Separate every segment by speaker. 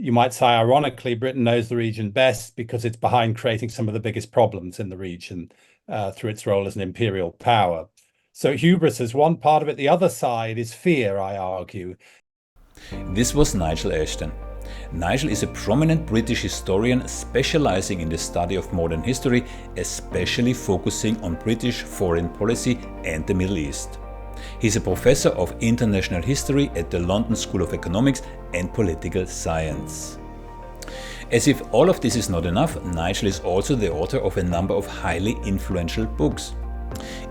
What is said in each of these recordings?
Speaker 1: you might say, ironically, Britain knows the region best because it's behind creating some of the biggest problems in the region through its role as an imperial power. So hubris is one part of it. The other side is fear, I argue.
Speaker 2: This was Nigel Ashton. Nigel is a prominent British historian specializing in the study of modern history, especially focusing on British foreign policy and the Middle East. He's a professor of international history at the London School of Economics and Political Science. As if all of this is not enough, Nigel is also the author of a number of highly influential books.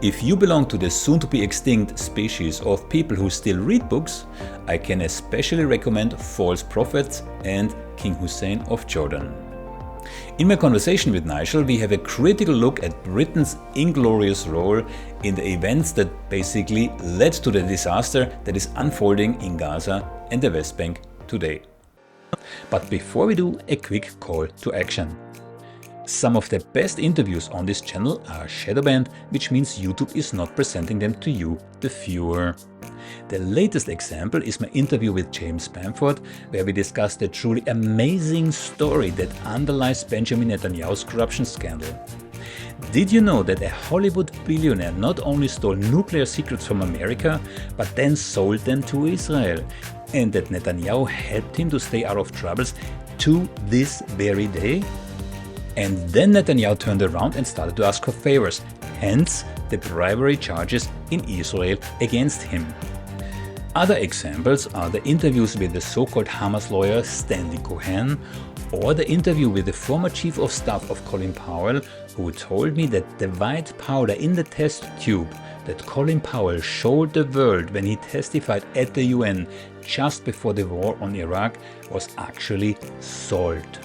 Speaker 2: If you belong to the soon-to-be extinct species of people who still read books, I can especially recommend False Prophets and King Hussein of Jordan. In my conversation with Nigel, we have a critical look at Britain's inglorious role in the events that basically led to the disaster that is unfolding in Gaza and the West Bank today. But before we do, a quick call to action. Some of the best interviews on this channel are shadow banned, which means YouTube is not presenting them to you, the viewer. The latest example is my interview with James Bamford, where we discussed the truly amazing story that underlies Benjamin Netanyahu's corruption scandal. Did you know that a Hollywood billionaire not only stole nuclear secrets from America, but then sold them to Israel? And that Netanyahu helped him to stay out of troubles to this very day? And then Netanyahu turned around and started to ask for favors, hence the bribery charges in Israel against him. Other examples are the interviews with the so-called Hamas lawyer Stanley Cohen, or the interview with the former chief of staff of Colin Powell, who told me that the white powder in the test tube that Colin Powell showed the world when he testified at the UN just before the war on Iraq was actually salt.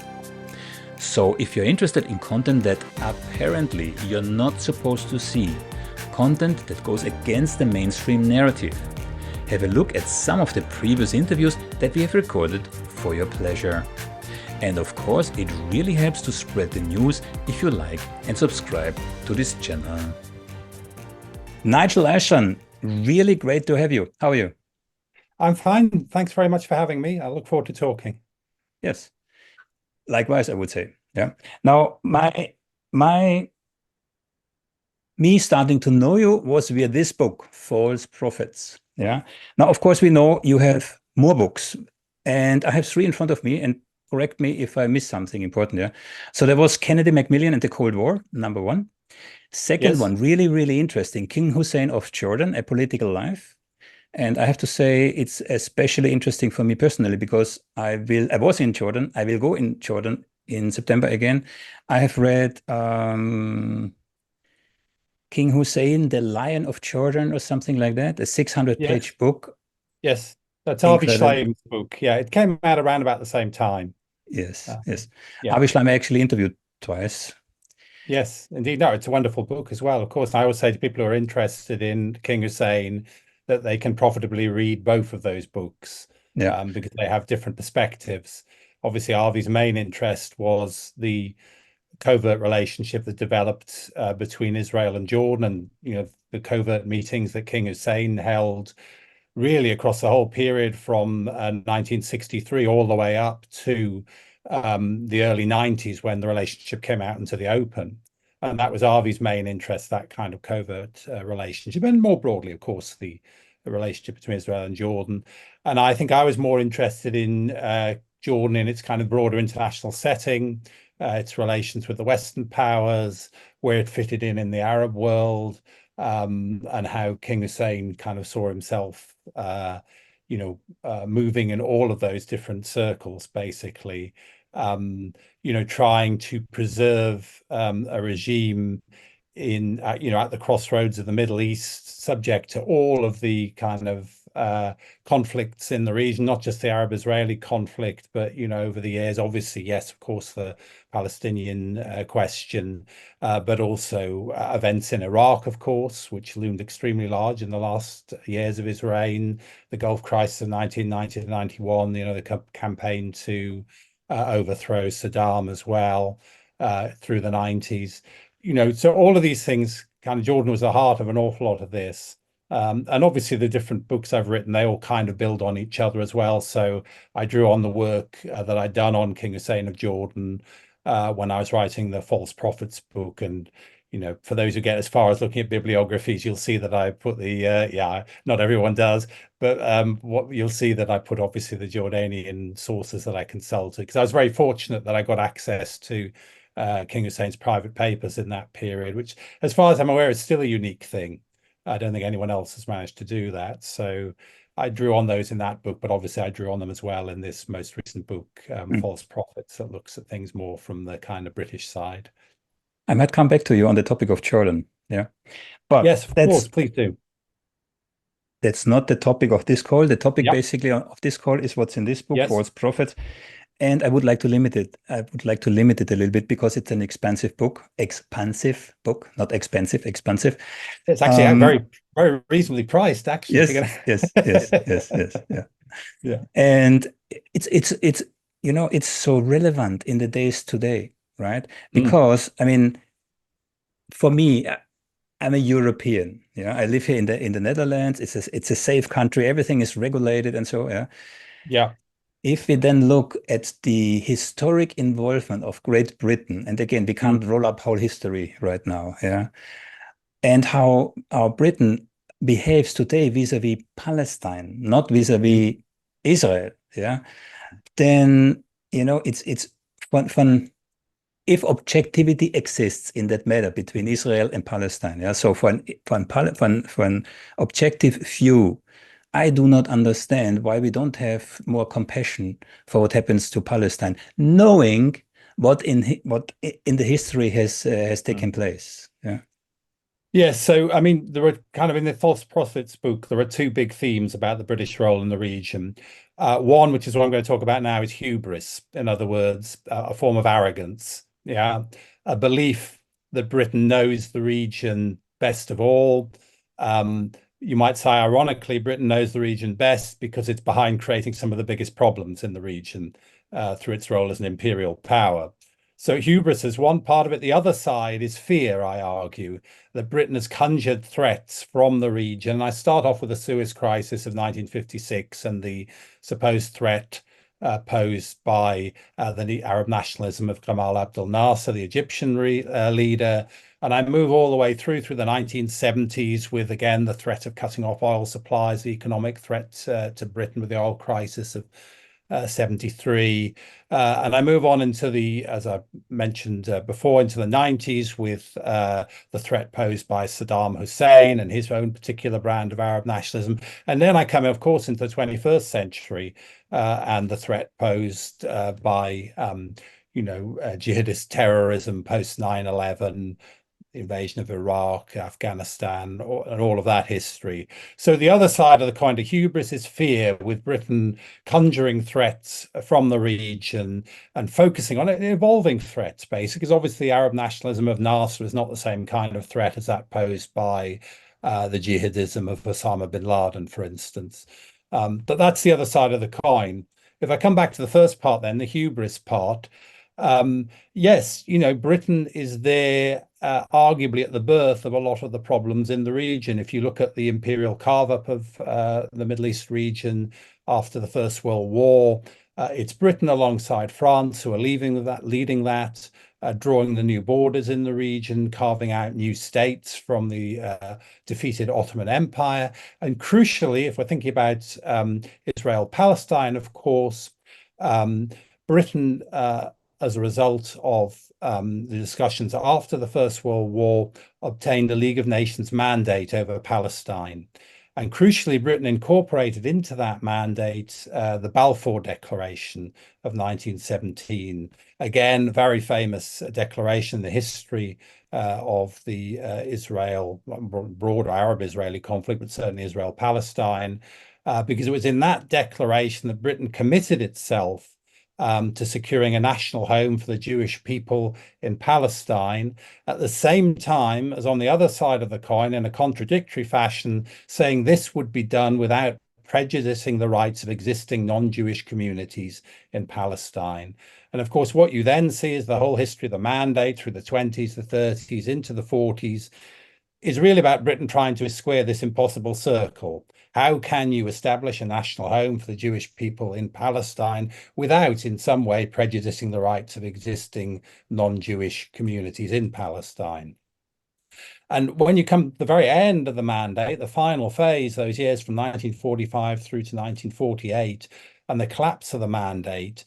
Speaker 2: So if you're interested in content that apparently you're not supposed to see, content that goes against the mainstream narrative, have a look at some of the previous interviews that we have recorded for your pleasure. And of course, it really helps to spread the news if you like and subscribe to this channel. Nigel Ashton, really great to have you. How are you?
Speaker 1: I'm fine. Thanks very much for having me. I look forward to talking.
Speaker 2: Yes. Likewise, I would say. Yeah. Now, me starting to know you was via this book, False Prophets. Yeah. Now, of course, we know you have more books, and I have 3 in front of me. And correct me if I miss something important. Yeah. So there was Kennedy Macmillan and the Cold War, number 1. Second one, really, really interesting, King Hussein of Jordan, A Political Life. And I have to say it's especially interesting for me personally because I was in Jordan. I will go in Jordan in September again. I have read King Hussein, the Lion of Jordan, or something like that, a 600-page book.
Speaker 1: Yes, that's Avi Shlaim's book. Yeah, it came out around about the same time.
Speaker 2: Yes, yes.
Speaker 1: Yeah.
Speaker 2: Avi Shlaim I actually interviewed twice.
Speaker 1: Yes, indeed. No, it's a wonderful book as well. Of course, I always say to people who are interested in King Hussein that they can profitably read both of those books because they have different perspectives. Obviously, Avi's main interest was the covert relationship that developed between Israel and Jordan, and the covert meetings that King Hussein held really across the whole period from 1963 all the way up to the early 90s when the relationship came out into the open. And that was Avi's main interest, that kind of covert relationship. And more broadly, of course, the relationship between Israel and Jordan. And I think I was more interested in Jordan in its kind of broader international setting, its relations with the Western powers, where it fitted in the Arab world, and how King Hussein kind of saw himself, moving in all of those different circles, basically. Trying to preserve a regime in, at the crossroads of the Middle East, subject to all of the kind of conflicts in the region, not just the Arab-Israeli conflict, but, over the years, obviously, yes, of course, the Palestinian question, but also events in Iraq, of course, which loomed extremely large in the last years of his reign, the Gulf crisis of 1990 to 91, the campaign to overthrow Saddam as well through the 90s. So all of these things, kind of Jordan was the heart of an awful lot of this. And obviously the different books I've written, they all kind of build on each other as well. So I drew on the work that I'd done on King Hussein of Jordan when I was writing the False Prophets book. And, for those who get as far as looking at bibliographies, you'll see that I put the, not everyone does, but what you'll see that I put obviously the Jordanian sources that I consulted, because I was very fortunate that I got access to King Hussein's private papers in that period, which, as far as I'm aware, is still a unique thing. I don't think anyone else has managed to do that. So I drew on those in that book, but obviously I drew on them as well in this most recent book, False Prophets, that looks at things more from the kind of British side.
Speaker 2: I might come back to you on the topic of Jordan. Yeah. But
Speaker 1: yes, of course, please do.
Speaker 2: That's not the topic of this call. The topic basically of this call is what's in this book, False Prophets. And I would like to limit it. I would like to limit it a little bit because it's an expansive book, not expensive, expansive.
Speaker 1: It's actually very, very reasonably priced, actually.
Speaker 2: Yes. Yeah. And it's so relevant in the days today, right? Because I mean, for me, I'm a European. Yeah, I live here in the Netherlands. It's a safe country. Everything is regulated, and so
Speaker 1: yeah.
Speaker 2: If we then look at the historic involvement of Great Britain, and again, we can't roll up whole history right now, and how our Britain behaves today vis-a-vis Palestine, not vis-a-vis Israel, then it's fun. If objectivity exists in that matter between Israel and Palestine, so for an objective view, I do not understand why we don't have more compassion for what happens to Palestine, knowing what in the history has taken place.
Speaker 1: Yes, so I mean, there are kind of in the False Prophets book, there are two big themes about the British role in the region. One, which is what I'm going to talk about now, is hubris. In other words, a form of arrogance. A belief that Britain knows the region best of all. You might say, ironically, Britain knows the region best because it's behind creating some of the biggest problems in the region through its role as an imperial power. So hubris is one part of it. The other side is fear, I argue, that Britain has conjured threats from the region. And I start off with the Suez Crisis of 1956 and the supposed threat posed by the Arab nationalism of Gamal Abdel Nasser, the Egyptian leader. And I move all the way through the 1970s with, again, the threat of cutting off oil supplies, the economic threat to Britain with the oil crisis of 73. And I move on into as I mentioned before, into the 90s with the threat posed by Saddam Hussein and his own particular brand of Arab nationalism. And then I come, of course, into the 21st century and the threat posed by, jihadist terrorism post 9/11, invasion of Iraq, Afghanistan, and all of that history. So the other side of the coin to hubris is fear, with Britain conjuring threats from the region and focusing on it, evolving threats, basically, because obviously Arab nationalism of Nasser is not the same kind of threat as that posed by the jihadism of Osama bin Laden, for instance. But that's the other side of the coin. If I come back to the first part, then the hubris part, yes, Britain is there arguably at the birth of a lot of the problems in the region. If you look at the imperial carve-up of the Middle East region after the First World War, it's Britain alongside France who are leading that, drawing the new borders in the region, carving out new states from the defeated Ottoman Empire. And crucially, if we're thinking about Israel-Palestine, of course, Britain, as a result of the discussions after the First World War, obtained a League of Nations mandate over Palestine. And crucially, Britain incorporated into that mandate the Balfour Declaration of 1917. Again, very famous declaration in the history of the broader Arab-Israeli conflict, but certainly Israel-Palestine, because it was in that declaration that Britain committed itself to securing a national home for the Jewish people in Palestine, at the same time as on the other side of the coin, in a contradictory fashion, saying this would be done without prejudicing the rights of existing non-Jewish communities in Palestine. And of course, what you then see is the whole history of the mandate through the 20s, the 30s, into the 40s, is really about Britain trying to square this impossible circle. How can you establish a national home for the Jewish people in Palestine without in some way prejudicing the rights of existing non-Jewish communities in Palestine? And when you come to the very end of the mandate, the final phase, those years from 1945 through to 1948, and the collapse of the mandate,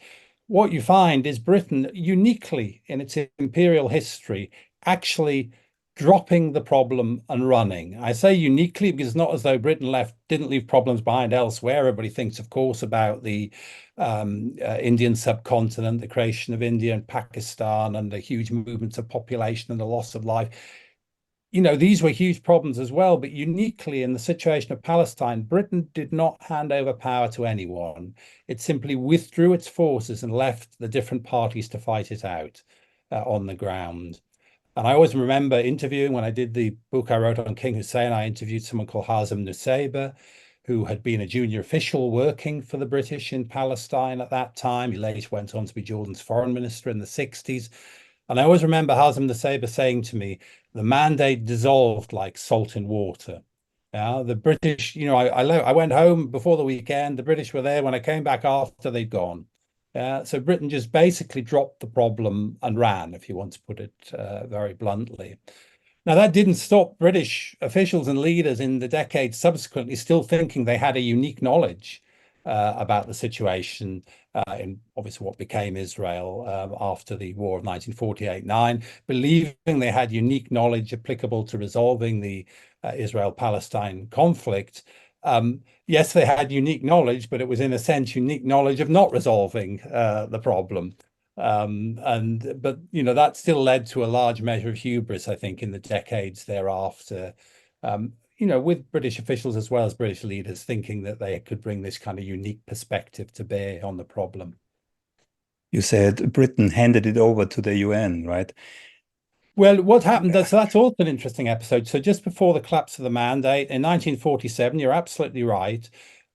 Speaker 1: what you find is Britain, uniquely in its imperial history, actually dropping the problem and running. I say uniquely because it's not as though Britain didn't leave problems behind elsewhere. Everybody thinks, of course, about the Indian subcontinent, the creation of India and Pakistan, and the huge movements of population and the loss of life. These were huge problems as well, but uniquely in the situation of Palestine, Britain did not hand over power to anyone. It simply withdrew its forces and left the different parties to fight it out on the ground. And I always remember interviewing, when I did the book I wrote on King Hussein, I interviewed someone called Hazem Nusseibeh, who had been a junior official working for the British in Palestine at that time. He later went on to be Jordan's foreign minister in the 60s. And I always remember Hazem Nusseibeh saying to me, the mandate dissolved like salt in water. The British, I went home before the weekend. The British were there. When I came back after, they'd gone. So Britain just basically dropped the problem and ran, if you want to put it very bluntly. Now, that didn't stop British officials and leaders in the decades subsequently still thinking they had a unique knowledge about the situation in obviously what became Israel after the war of 1948-9, believing they had unique knowledge applicable to resolving the Israel-Palestine conflict. Yes, they had unique knowledge, but it was in a sense unique knowledge of not resolving the problem. But that still led to a large measure of hubris, I think, in the decades thereafter. With British officials as well as British leaders thinking that they could bring this kind of unique perspective to bear on the problem.
Speaker 2: You said Britain handed it over to the UN, right?
Speaker 1: Well, what happened, so that's also an interesting episode. So just before the collapse of the mandate in 1947, you're absolutely right,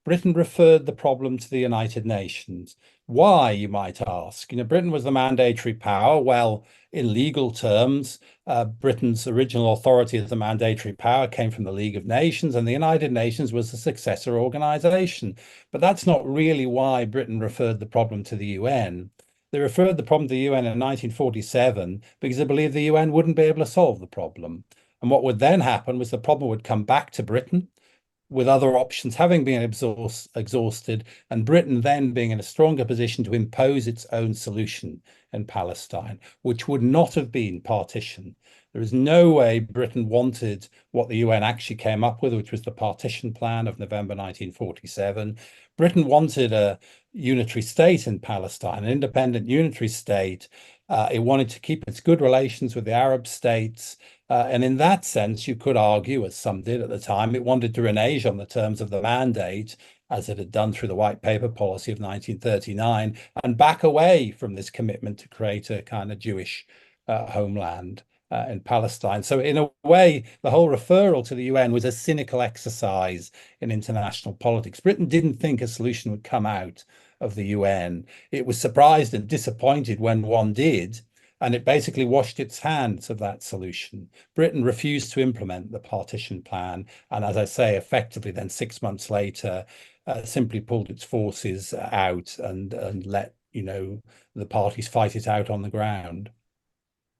Speaker 1: Britain referred the problem to the United Nations. Why, you might ask? Britain was the mandatory power. Well, in legal terms, Britain's original authority as the mandatory power came from the League of Nations, and the United Nations was the successor organization. But that's not really why Britain referred the problem to the UN. They referred the problem to the UN in 1947 because they believed the UN wouldn't be able to solve the problem. And what would then happen was the problem would come back to Britain, with other options having been exhausted, and Britain then being in a stronger position to impose its own solution in Palestine, which would not have been partition. There is no way Britain wanted what the UN actually came up with, which was the partition plan of November 1947. Britain wanted a unitary state in Palestine, an independent unitary state. It wanted to keep its good relations with the Arab states. And in that sense, you could argue, as some did at the time, it wanted to renege on the terms of the mandate, as it had done through the White Paper policy of 1939, and back away from this commitment to create a kind of Jewish homeland in Palestine. So in a way, the whole referral to the UN was a cynical exercise in international politics. Britain didn't think a solution would come out of the UN. It was surprised and disappointed when one did, and it basically washed its hands of that solution. Britain refused to implement the partition plan, and as I say, effectively then 6 months later, simply pulled its forces out and let the parties fight it out on the ground.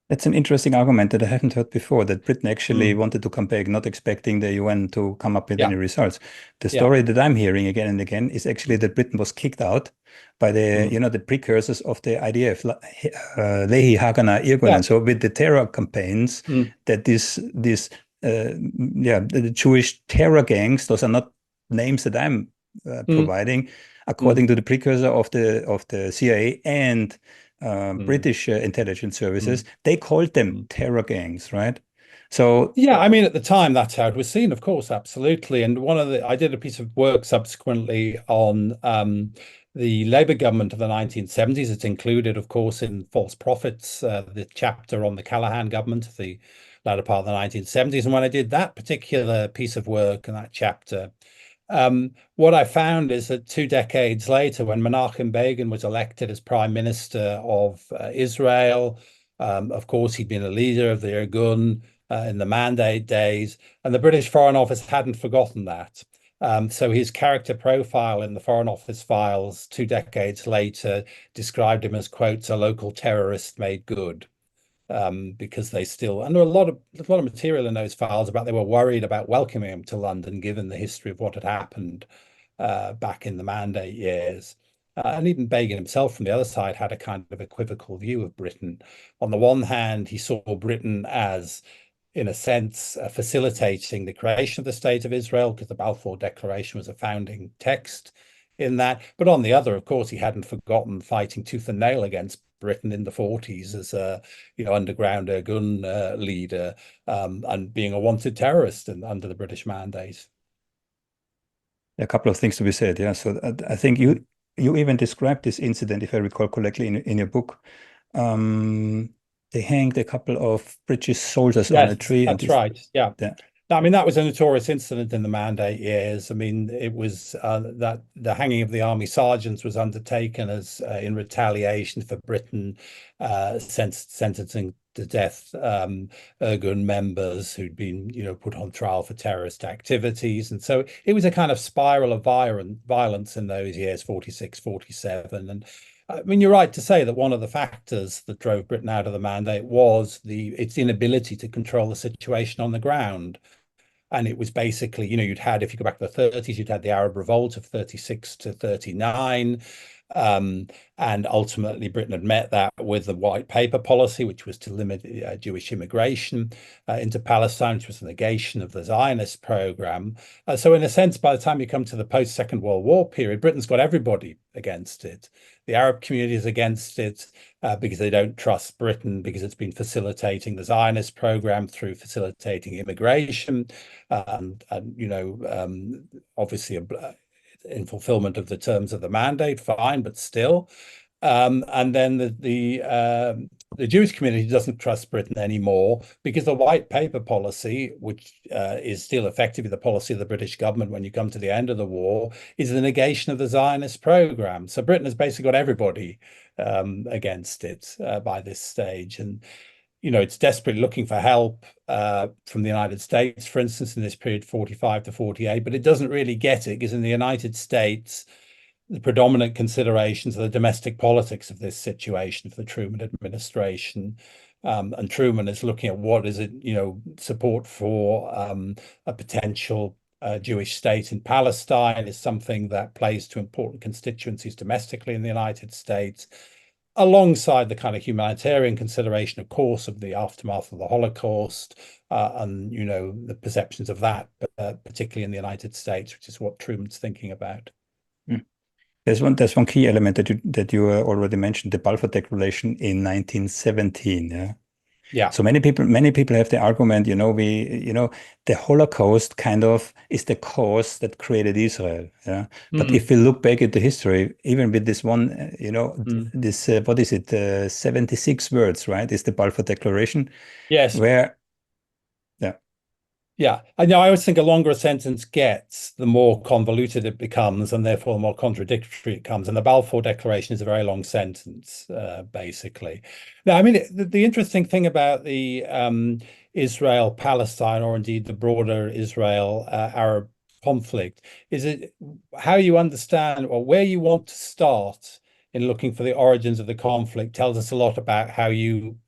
Speaker 2: That's an interesting argument that I haven't heard before, that Britain actually wanted to come back, not expecting the UN to come up with any results. The story that I'm hearing again and again is actually that Britain was kicked out by the, the precursors of the IDF, Lehi, Haganah, Irgun. And so with the terror campaigns, that the Jewish terror gangs, those are not names that I'm providing, according to the precursor of the CIA and British intelligence services, they called them terror gangs, right? So
Speaker 1: yeah, I mean, at the time, that's how it was seen, of course, absolutely. And I did a piece of work subsequently on the Labour government of the 1970s. It's included, of course, in False Prophets, the chapter on the Callaghan government of the latter part of the 1970s. And when I did that particular piece of work and that chapter, what I found is that 2 decades later, when Menachim Begin was elected as Prime Minister of Israel, of course, he'd been a leader of the Irgun, in the Mandate days, and the British Foreign Office hadn't forgotten that. So his character profile in the Foreign Office files 2 decades later described him as, quote, a local terrorist made good. Because they still, and there were a lot of material in those files about they were worried about welcoming him to London, given the history of what had happened back in the Mandate years. And even Begin himself, from the other side, had a kind of equivocal view of Britain. On the one hand, he saw Britain as, in a sense, facilitating the creation of the State of Israel, because the Balfour Declaration was a founding text in that. But on the other, of course, he hadn't forgotten fighting tooth and nail against Britain in the 40s as a underground Irgun leader, and being a wanted terrorist under the British Mandate.
Speaker 2: A couple of things to be said. Yeah. So I think you even described this incident, if I recall correctly, in your book. They hanged a couple of British soldiers on a tree.
Speaker 1: That's right. Yeah. I mean, that was a notorious incident in the Mandate years. I mean, it was that the hanging of the army sergeants was undertaken as in retaliation for Britain sentencing to death Irgun members who'd been, put on trial for terrorist activities. And so it was a kind of spiral of violence in those years, 46, 47. And I mean, you're right to say that one of the factors that drove Britain out of the Mandate was its inability to control the situation on the ground. And it was basically, you'd had, if you go back to the 30s, you'd had the Arab Revolt of 36 to 39. And ultimately, Britain had met that with the white paper policy, which was to limit Jewish immigration into Palestine, which was a negation of the Zionist program. So in a sense, by the time you come to the post-Second World War period, Britain's got everybody against it. The Arab community is against it because they don't trust Britain, because it's been facilitating the Zionist program through facilitating immigration, obviously in fulfillment of the terms of the Mandate, fine, but still. And then the Jewish community doesn't trust Britain anymore because the white paper policy, which is still effectively the policy of the British government when you come to the end of the war, is the negation of the Zionist program. So Britain has basically got everybody against it by this stage. And it's desperately looking for help from the United States, for instance, in this period 45 to 48, but it doesn't really get it because in the United States, the predominant considerations are the domestic politics of this situation for the Truman administration. And Truman is looking at what is it, support for a potential Jewish state in Palestine is something that plays to important constituencies domestically in the United States, alongside the kind of humanitarian consideration, of course, of the aftermath of the Holocaust and, the perceptions of that, particularly in the United States, which is what Truman's thinking about.
Speaker 2: There's one key element that you already mentioned, the Balfour Declaration in 1917. Yeah.
Speaker 1: Yeah.
Speaker 2: So many people have the argument, the Holocaust kind of is the cause that created Israel. Yeah. But if we look back at the history, even with this one, this what is it? 76 words, right? Is the Balfour Declaration?
Speaker 1: Yes. Yeah, I know. I always think a longer a sentence gets, the more convoluted it becomes, and therefore the more contradictory it comes. And the Balfour Declaration is a very long sentence, basically. Now, I mean, the interesting thing about the Israel-Palestine, or indeed the broader Israel-Arab conflict, is it how you understand or where you want to start in looking for the origins of the conflict tells us a lot about how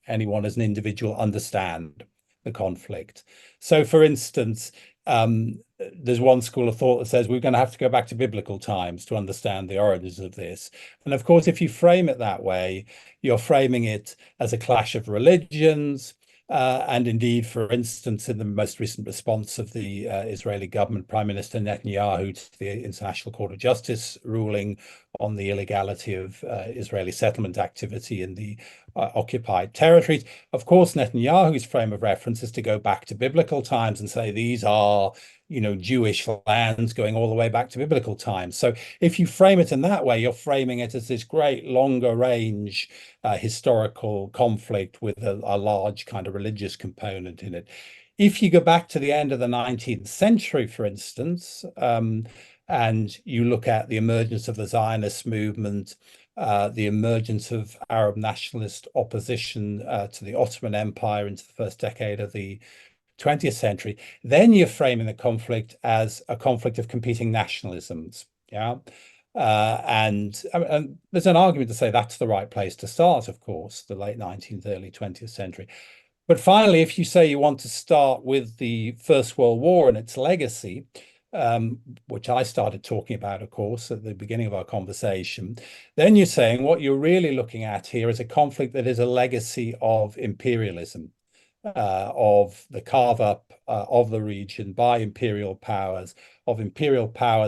Speaker 1: anyone as an individual, understand the conflict. So, for instance, there's one school of thought that says we're going to have to go back to biblical times to understand the origins of this. And of course, if you frame it that way, you're framing it as a clash of religions. And indeed, for instance, in the most recent response of the Israeli government, Prime Minister Netanyahu to the International Court of Justice ruling on the illegality of Israeli settlement activity in the occupied territories. Of course, Netanyahu's frame of reference is to go back to biblical times and say these are, Jewish lands going all the way back to biblical times. So if you frame it in that way, you're framing it as this great longer range historical conflict with a large kind of religious component in it. If you go back to the end of the 19th century, for instance, and you look at the emergence of the Zionist movement, the emergence of Arab nationalist opposition to the Ottoman Empire into the first decade of the 20th century, then you're framing the conflict as a conflict of competing nationalisms. Yeah. And there's an argument to say that's the right place to start, of course, the late 19th, early 20th century. But finally, if you say you want to start with the First World War and its legacy, which I started talking about, of course, at the beginning of our conversation, then you're saying what you're really looking at here is a conflict that is a legacy of imperialism, of the carve-up of the region by imperial powers,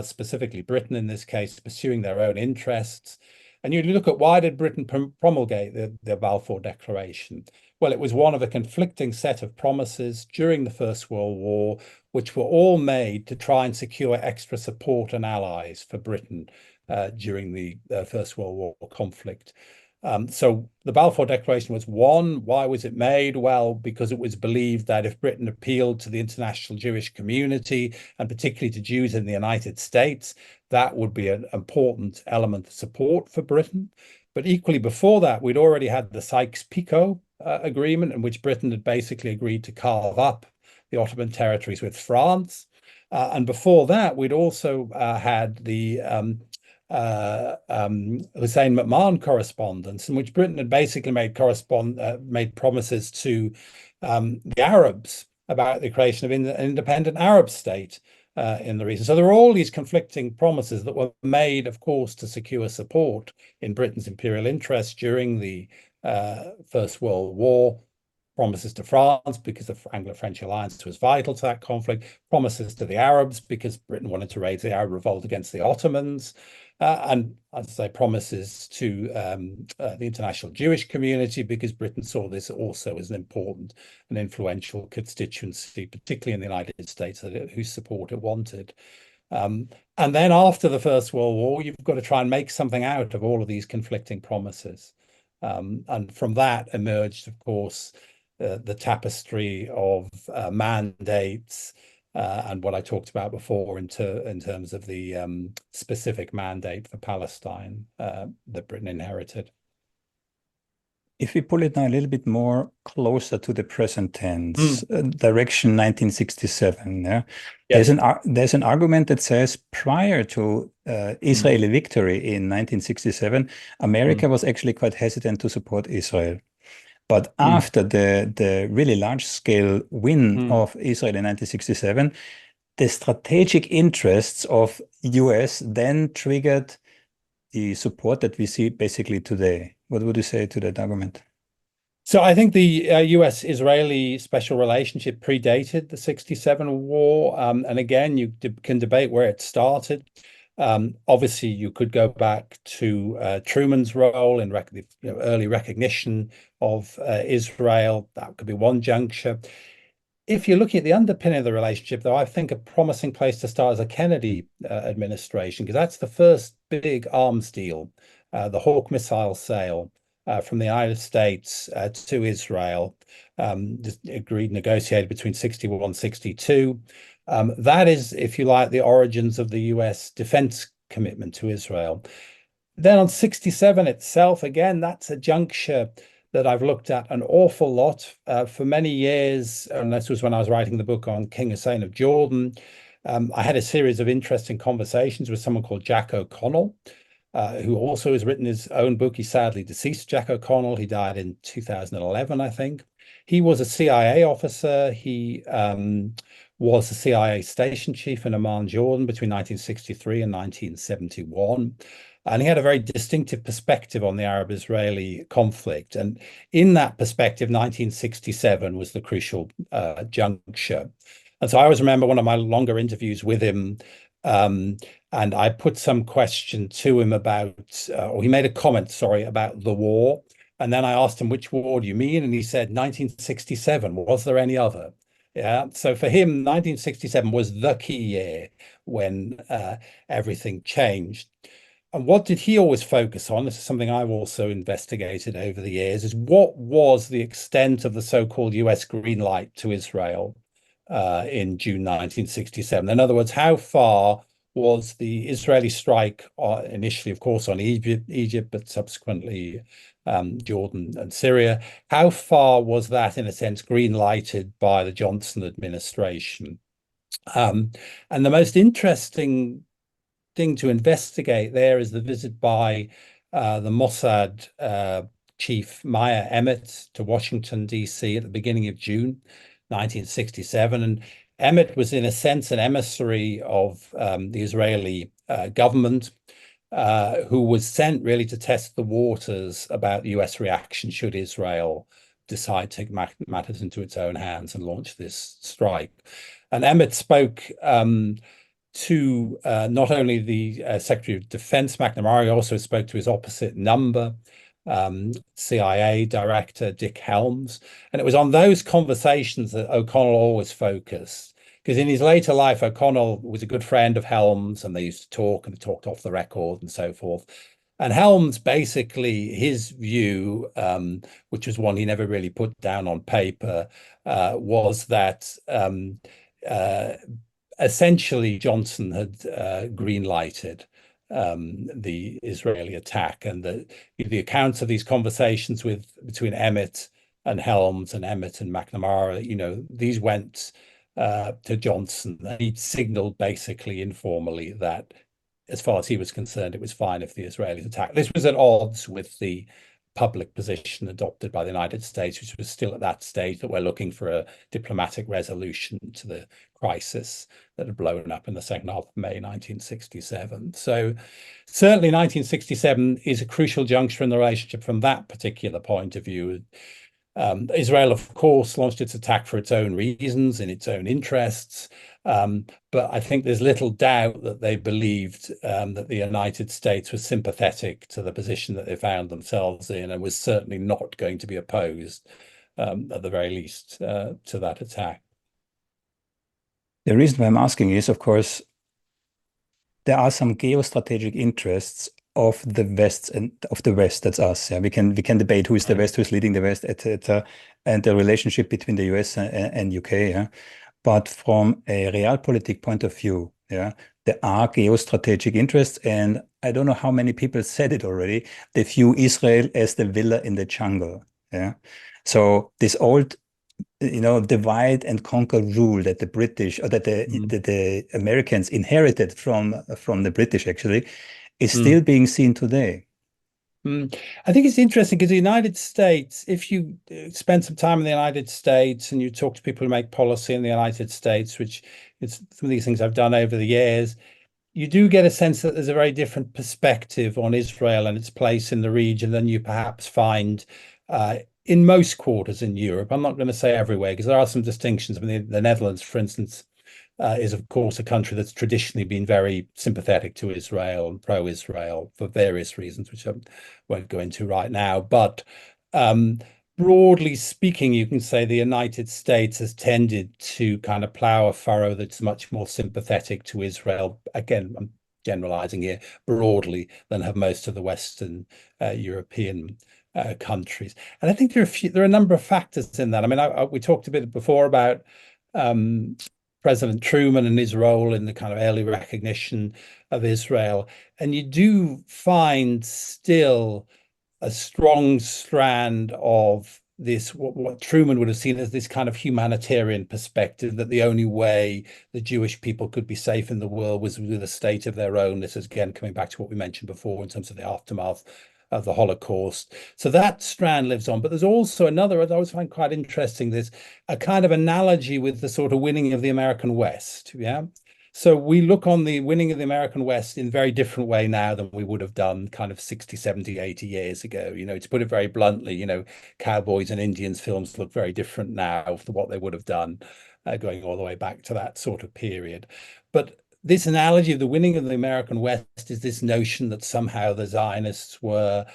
Speaker 1: specifically Britain in this case, pursuing their own interests. And you look at, why did Britain promulgate the Balfour Declaration? Well, it was one of a conflicting set of promises during the First World War, which were all made to try and secure extra support and allies for Britain during the First World War conflict. So the Balfour Declaration was one. Why was it made? Well, because it was believed that if Britain appealed to the international Jewish community, and particularly to Jews in the United States, that would be an important element of support for Britain. But equally before that, we'd already had the Sykes-Picot Agreement, in which Britain had basically agreed to carve up the Ottoman territories with France. And before that, we'd also had the Hussein McMahon correspondence, in which Britain had basically made promises to the Arabs about the creation of an independent Arab state in the region. So there were all these conflicting promises that were made, of course, to secure support in Britain's imperial interests during the First World War. Promises to France because the Anglo-French alliance was vital to that conflict. Promises to the Arabs because Britain wanted to raise the Arab revolt against the Ottomans. And as I say, promises to the international Jewish community, because Britain saw this also as an important and influential constituency, particularly in the United States, whose support it wanted. And then after the First World War, you've got to try and make something out of all of these conflicting promises. And from that emerged, of course, the tapestry of mandates and what I talked about before in terms of the specific mandate for Palestine that Britain inherited.
Speaker 2: If we pull it now a little bit more closer to the present tense, direction 1967, yeah? Yes. There's an argument that says prior to Israeli victory in 1967, America was actually quite hesitant to support Israel. But after the really large-scale win of Israel in 1967, the strategic interests of US then triggered the support that we see basically today. What would you say to that argument?
Speaker 1: So I think the US-Israeli special relationship predated the 67 war. And again, you can debate where it started. Obviously, you could go back to Truman's role in early recognition of Israel. That could be one juncture. If you're looking at the underpinning of the relationship, though, I think a promising place to start is a Kennedy administration, because that's the first big arms deal, the Hawk missile sale from the United States to Israel, negotiated between 61 and 62. That is, if you like, the origins of the US defense commitment to Israel. Then on 67 itself, again, that's a juncture that I've looked at an awful lot for many years, and this was when I was writing the book on King Hussein of Jordan. I had a series of interesting conversations with someone called Jack O'Connell, who also has written his own book. He's sadly deceased, Jack O'Connell. He died in 2011, I think. He was a CIA officer. He was the CIA station chief in Amman, Jordan between 1963 and 1971. And he had a very distinctive perspective on the Arab-Israeli conflict. And in that perspective, 1967 was the crucial juncture. And so I always remember one of my longer interviews with him, and I put some question to him about, or he made a comment, sorry, about the war. And then I asked him, which war do you mean? And he said, 1967, was there any other? Yeah, so for him, 1967 was the key year when everything changed. And what did he always focus on? This is something I've also investigated over the years, is what was the extent of the so-called US green light to Israel in June 1967? In other words, how far was the Israeli strike initially, of course, on Egypt, but subsequently Jordan and Syria. How far was that, in a sense, green lighted by the Johnson administration? And the most interesting thing to investigate there is the visit by the Mossad chief Maya Emmett to Washington, D.C. at the beginning of June 1967. And Emmett was, in a sense, an emissary of the Israeli government, who was sent really to test the waters about the US reaction should Israel decide to take matters into its own hands and launch this strike. And Emmett spoke to not only the Secretary of Defense, McNamara, he also spoke to his opposite number, CIA Director Dick Helms. And it was on those conversations that O'Connell always focused. Because in his later life, O'Connell was a good friend of Helms, and they used to talk and talked off the record and so forth. And Helms, basically, his view, which was one he never really put down on paper, was that essentially Johnson had green-lighted the Israeli attack, and the accounts of these conversations between Emmett and Helms and Emmett and McNamara, these went to Johnson. He signaled basically informally that, as far as he was concerned, it was fine if the Israelis attacked. This was at odds with the public position adopted by the United States, which was still at that stage that we're looking for a diplomatic resolution to the crisis that had blown up in the second half of May 1967. So certainly 1967 is a crucial juncture in the relationship from that particular point of view. Israel, of course, launched its attack for its own reasons, in its own interests. But I think there's little doubt that they believed that the United States was sympathetic to the position that they found themselves in, and was certainly not going to be opposed, at the very least, to that attack.
Speaker 2: The reason why I'm asking is, of course, there are some geostrategic interests of the West, and of the West, that's us. Yeah, we can debate who is the West, who's leading the West, etc., and the relationship between the US and UK. Yeah, but from a realpolitik point of view, yeah, there are geostrategic interests, and I don't know how many people said it already. They view Israel as the villa in the jungle. Yeah, so this old, divide and conquer rule that the British, or that the Americans inherited from the British, actually, is still being seen today.
Speaker 1: I think it's interesting because the United States, if you spend some time in the United States and you talk to people who make policy in the United States, which is some of these things I've done over the years, you do get a sense that there's a very different perspective on Israel and its place in the region than you perhaps find in most quarters in Europe. I'm not going to say everywhere, because there are some distinctions. I mean, the Netherlands, for instance, is, of course, a country that's traditionally been very sympathetic to Israel and pro-Israel for various reasons, which I won't go into right now. But broadly speaking, you can say the United States has tended to kind of plow a furrow that's much more sympathetic to Israel. Again, I'm generalizing here, broadly, than have most of the Western European countries. And I think there are a number of factors in that. I mean, we talked a bit before about President Truman and his role in the kind of early recognition of Israel. And you do find still a strong strand of this, what Truman would have seen as this kind of humanitarian perspective, that the only way the Jewish people could be safe in the world was with a state of their own. This is, again, coming back to what we mentioned before in terms of the aftermath of the Holocaust. So that strand lives on. But there's also another, I always find quite interesting, there's a kind of analogy with the sort of winning of the American West. Yeah. So we look on the winning of the American West in a very different way now than we would have done kind of 60, 70, 80 years ago. To put it very bluntly, cowboys and Indians films look very different now to what they would have done going all the way back to that sort of period. But this analogy of the winning of the American West is this notion that somehow the Zionists were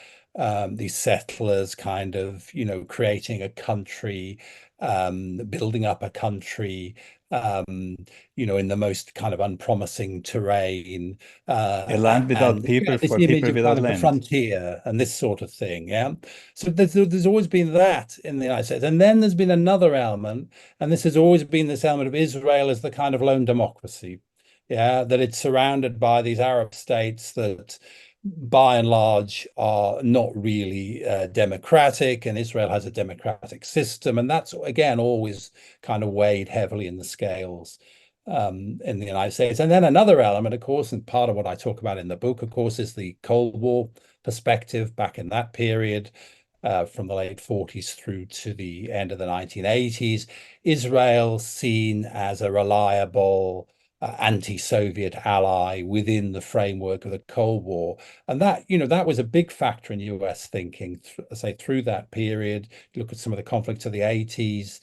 Speaker 1: these settlers kind of, creating a country, building up a country, in the most kind of unpromising terrain.
Speaker 2: A land without people,
Speaker 1: this
Speaker 2: for
Speaker 1: image
Speaker 2: people
Speaker 1: of
Speaker 2: without
Speaker 1: kind of
Speaker 2: land.
Speaker 1: the frontier and this sort of thing. Yeah. So there's always been that in the United States. And then there's been another element, and this has always been this element of Israel as the kind of lone democracy. Yeah, that it's surrounded by these Arab states that by and large, are not really democratic, and Israel has a democratic system. And that's, again, always kind of weighed heavily in the scales in the United States. And then another element, of course, and part of what I talk about in the book, of course, is the Cold War perspective back in that period. From the late 40s through to the end of the 1980s, Israel seen as a reliable anti-Soviet ally within the framework of the Cold War. And that, that was a big factor in US thinking, say, through that period. Look at some of the conflicts of the 80s,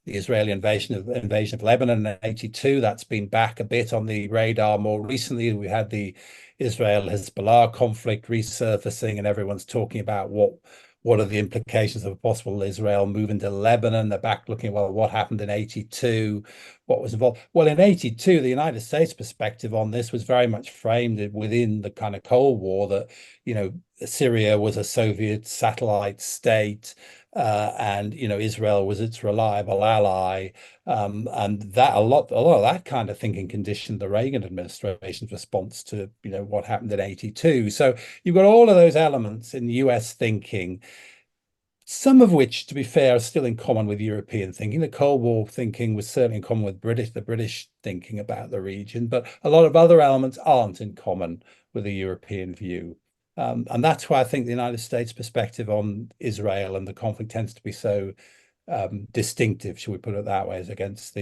Speaker 1: the Israeli invasion of Lebanon in 82. That's been back a bit on the radar. More recently, we had the Israel-Hezbollah conflict resurfacing, and everyone's talking about what are the implications of a possible Israel move into Lebanon. They're back looking, well, what happened in 82? What was involved? Well, in 82, the United States perspective on this was very much framed within the kind of Cold War that, Syria was a Soviet satellite state, and Israel was its reliable ally, and that a lot of that kind of thinking conditioned the Reagan administration's response to what happened in 82. So you've got all of those elements in US thinking, some of which, to be fair, are still in common with European thinking. The Cold War thinking was certainly in common with the British thinking about the region, but a lot of other elements aren't in common with the European view. And that's why I think the United States perspective on Israel and the conflict tends to be so distinctive, should we put it that way, as against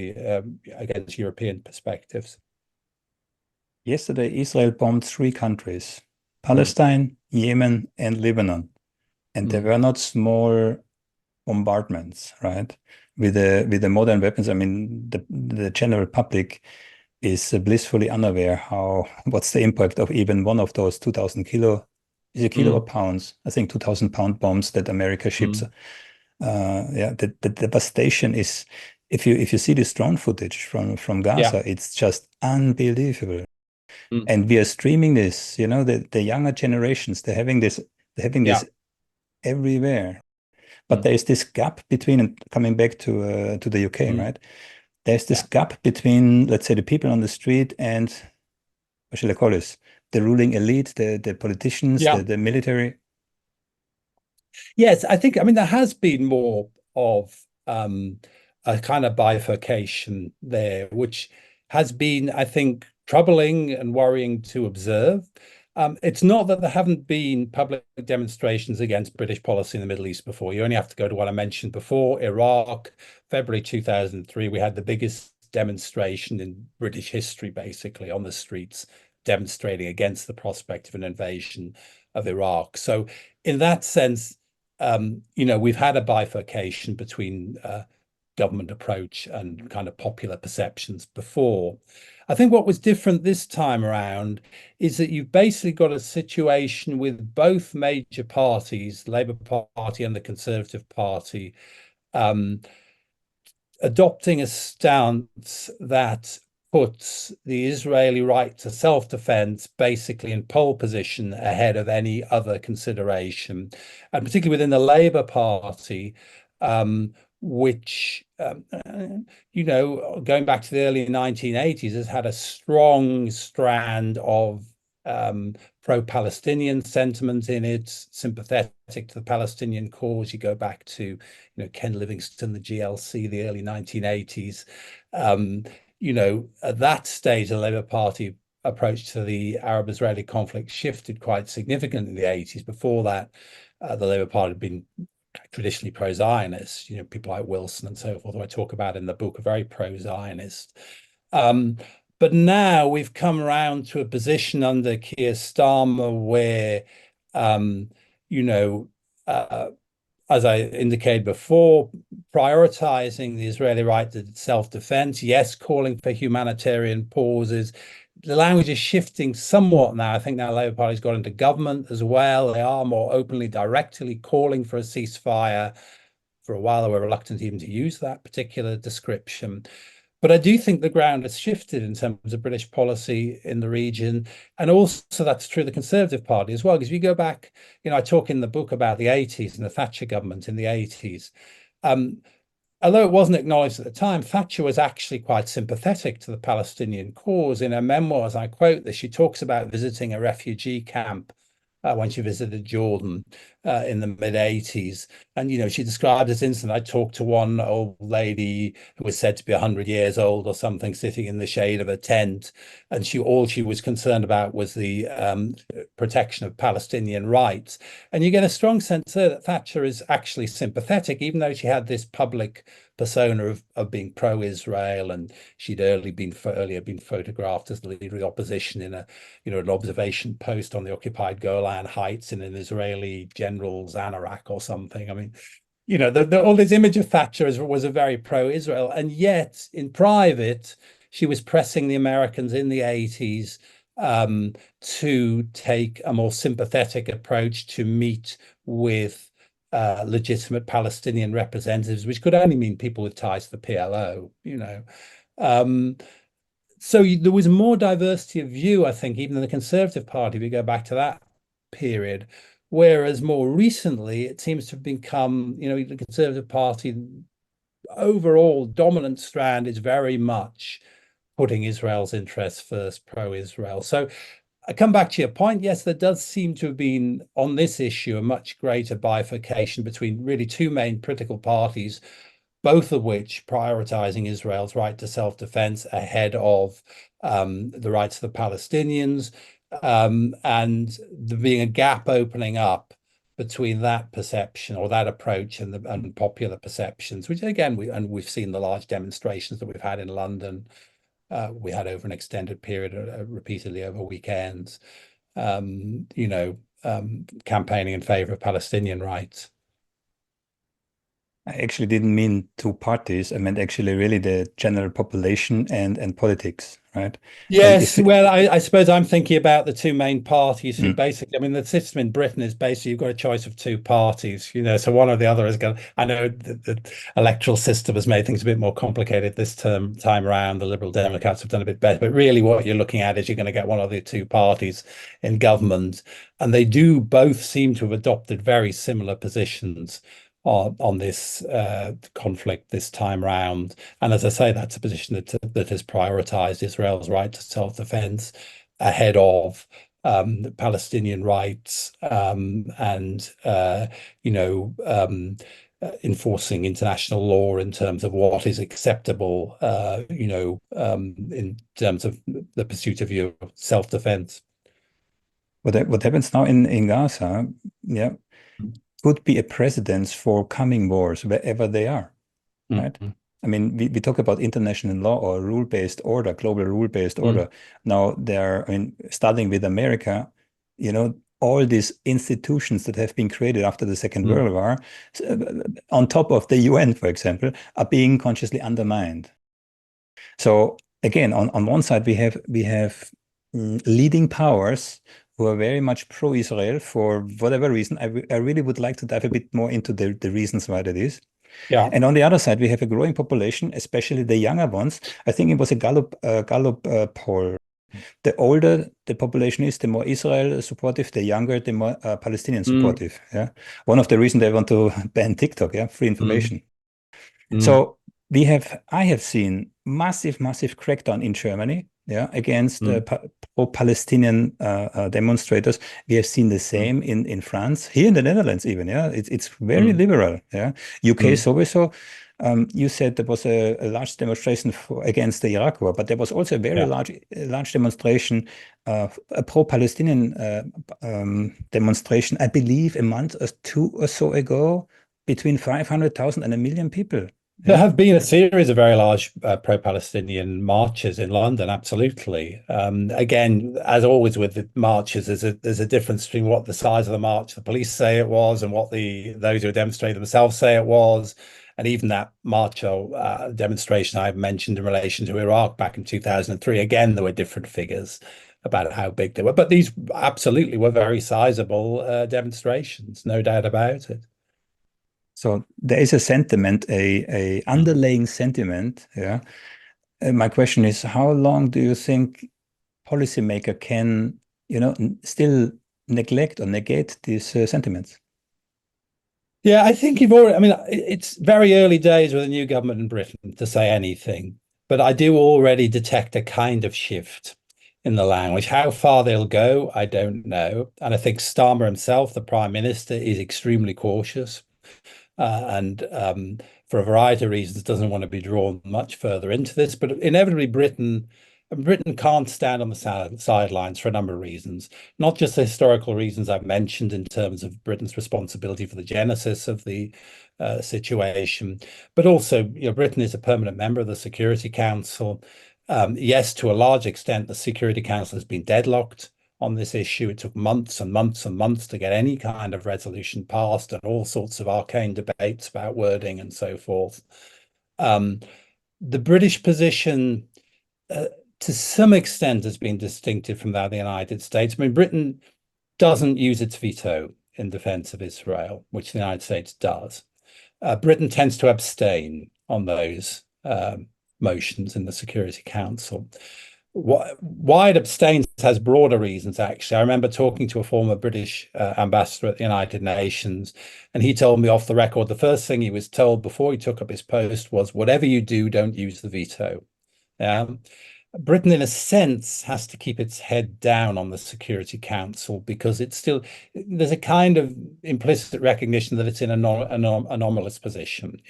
Speaker 1: European perspectives.
Speaker 2: Yesterday, Israel bombed 3 countries, Palestine, Yemen, and Lebanon. And they were not small bombardments, right? With the modern weapons, I mean, the general public is blissfully unaware what's the impact of even one of those 2,000 kilo. Is a kilo or pounds? I think 2,000-pound bombs that America ships. The devastation is, if you see this drone footage from Gaza, it's just unbelievable. And we are streaming this. The younger generations, they're having this everywhere. But there is this gap between, and coming back to the UK, right? There's this gap between, let's say, the people on the street and, what shall I call this? The ruling elite, the politicians, the military.
Speaker 1: Yes, I mean, there has been more of a kind of bifurcation there, which has been, I think, troubling and worrying to observe. It's not that there haven't been public demonstrations against British policy in the Middle East before. You only have to go to what I mentioned before, Iraq, February 2003, we had the biggest demonstration in British history, basically, on the streets, demonstrating against the prospect of an invasion of Iraq. So in that sense, we've had a bifurcation between government approach and kind of popular perceptions before. I think what was different this time around is that you've basically got a situation with both major parties, Labour Party and the Conservative Party, adopting a stance that puts the Israeli right to self-defense basically in pole position ahead of any other consideration. And particularly within the Labour Party, which, going back to the early 1980s, has had a strong strand of pro-Palestinian sentiment in it, sympathetic to the Palestinian cause. You go back to, Ken Livingstone, the GLC, the early 1980s. At that stage, the Labour Party approach to the Arab-Israeli conflict shifted quite significantly in the 80s. Before that, the Labour Party had been traditionally pro-Zionist. People like Wilson and so forth, who I talk about in the book, are very pro-Zionist. But now we've come around to a position under Keir Starmer where, as I indicated before, prioritizing the Israeli right to self-defense, yes, calling for humanitarian pauses. The language is shifting somewhat now. I think now Labour Party's got into government as well. They are more openly, directly calling for a ceasefire. For a while, they were reluctant even to use that particular description. But I do think the ground has shifted in terms of British policy in the region. And also that's true of the Conservative Party as well. Because if you go back, I talk in the book about the 80s and the Thatcher government in the 80s. Although it wasn't acknowledged at the time, Thatcher was actually quite sympathetic to the Palestinian cause. In her memoirs, I quote this, she talks about visiting a refugee camp when she visited Jordan in the mid-80s. And, she described this incident. I talked to one old lady who was said to be 100 years old or something, sitting in the shade of a tent. And all she was concerned about was the protection of Palestinian rights. And you get a strong sense there that Thatcher is actually sympathetic, even though she had this public persona of being pro-Israel, and she'd earlier been photographed as the leader of the opposition in an observation post on the occupied Golan Heights in an Israeli general's anorak or something. I mean, all this image of Thatcher was a very pro-Israel, and yet in private she was pressing the Americans in the 80s to take a more sympathetic approach to meet with legitimate Palestinian representatives, which could only mean people with ties to the PLO, So there was more diversity of view, I think, even in the Conservative Party, if we go back to that period. Whereas more recently, it seems to have become, the Conservative Party overall dominant strand is very much putting Israel's interests first, pro-Israel. So I come back to your point. Yes, there does seem to have been on this issue a much greater bifurcation between really two main political parties, both of which prioritizing Israel's right to self-defense ahead of the rights of the Palestinians, and there being a gap opening up between that perception or that approach and popular perceptions, which again we've seen the large demonstrations that we've had in London. We had over an extended period, repeatedly over weekends, campaigning in favor of Palestinian rights.
Speaker 2: I actually didn't mean two parties. I meant actually really the general population and politics, right?
Speaker 1: Yes, well, I suppose I'm thinking about the two main parties who basically, I mean, the system in Britain is basically you've got a choice of two parties, so one or the other is going to, I know the electoral system has made things a bit more complicated this time around. The Liberal Democrats have done a bit better, but really what you're looking at is you're going to get one of the two parties in government, and they do both seem to have adopted very similar positions on this conflict this time round. And as I say, that's a position that has prioritized Israel's right to self-defense ahead of Palestinian rights, enforcing international law in terms of what is acceptable, in terms of the pursuit of your self-defense.
Speaker 2: What happens now in Gaza, could be a precedence for coming wars wherever they are, right? I mean, we talk about international law or rule-based order, global rule-based order. Now starting with America, all these institutions that have been created after the Second World War, on top of the UN, for example, are being consciously undermined. So again, on one side, we have leading powers who are very much pro-Israel for whatever reason. I really would like to dive a bit more into the reasons why that is.
Speaker 1: Yeah.
Speaker 2: And on the other side, we have a growing population, especially the younger ones. I think it was a Gallup poll. The older the population is, the more Israel supportive. The younger, the more Palestinian supportive. Yeah. One of the reasons they want to ban TikTok. Yeah, free information. So I have seen massive crackdown in Germany. Yeah, against pro-Palestinian demonstrators. We have seen the same in France, here in the Netherlands even. Yeah, it's very liberal. Yeah, UK sowieso. You said there was a large demonstration against the Iraq war, but there was also a very large demonstration, a pro-Palestinian demonstration, I believe a month or two or so ago, between 500,000 and 1 million people.
Speaker 1: There have been a series of very large pro-Palestinian marches in London, absolutely. Again, as always with the marches, there's a difference between what the size of the march the police say it was and what those who demonstrated themselves say it was. And even that march or demonstration I mentioned in relation to Iraq back in 2003, again, there were different figures about how big they were. But these absolutely were very sizable demonstrations, no doubt about it.
Speaker 2: So there is a sentiment, a underlying sentiment. Yeah. My question is, how long do you think policymaker can, still neglect or negate these sentiments?
Speaker 1: Yeah, I think it's very early days with a new government in Britain to say anything, but I do already detect a kind of shift in the language. How far they'll go, I don't know. And I think Starmer himself, the Prime Minister, is extremely cautious and for a variety of reasons doesn't want to be drawn much further into this. But inevitably, Britain can't stand on the sidelines for a number of reasons, not just the historical reasons I've mentioned in terms of Britain's responsibility for the genesis of the situation, but also, Britain is a permanent member of the Security Council. Yes, to a large extent, the Security Council has been deadlocked on this issue. It took months and months and months to get any kind of resolution passed, and all sorts of arcane debates about wording and so forth. The British position, to some extent, has been distinctive from that of the United States. I mean, Britain doesn't use its veto in defense of Israel, which the United States does. Britain tends to abstain on those motions in the Security Council. Why it abstains has broader reasons, actually. I remember talking to a former British ambassador at the United Nations, and he told me off the record, the first thing he was told before he took up his post was, whatever you do, don't use the veto. Britain, in a sense, has to keep its head down on the Security Council because there's a kind of implicit recognition that it's in an anomalous position.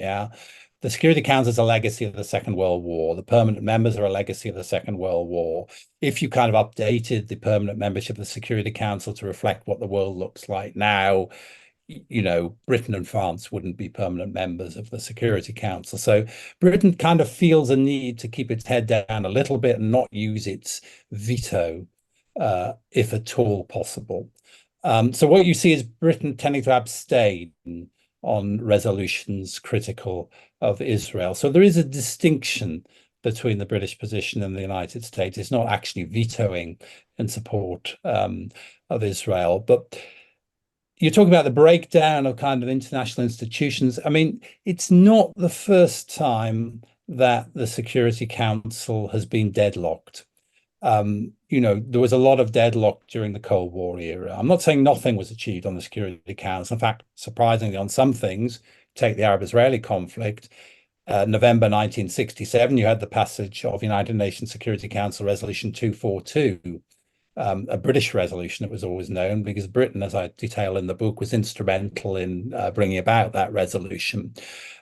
Speaker 1: The Security Council is a legacy of the Second World War. The permanent members are a legacy of the Second World War. If you kind of updated the permanent membership of the Security Council to reflect what the world looks like now, Britain and France wouldn't be permanent members of the Security Council. So Britain kind of feels a need to keep its head down a little bit and not use its veto, if at all possible. So what you see is Britain tending to abstain on resolutions critical of Israel. So there is a distinction between the British position and the United States. It's not actually vetoing in support of Israel, but you're talking about the breakdown of kind of international institutions. I mean, it's not the first time that the Security Council has been deadlocked. There was a lot of deadlock during the Cold War era. I'm not saying nothing was achieved on the Security Council. In fact, surprisingly, on some things, take the Arab-Israeli conflict, November 1967, you had the passage of United Nations Security Council Resolution 242, a British resolution, it was always known, because Britain, as I detail in the book, was instrumental in bringing about that resolution.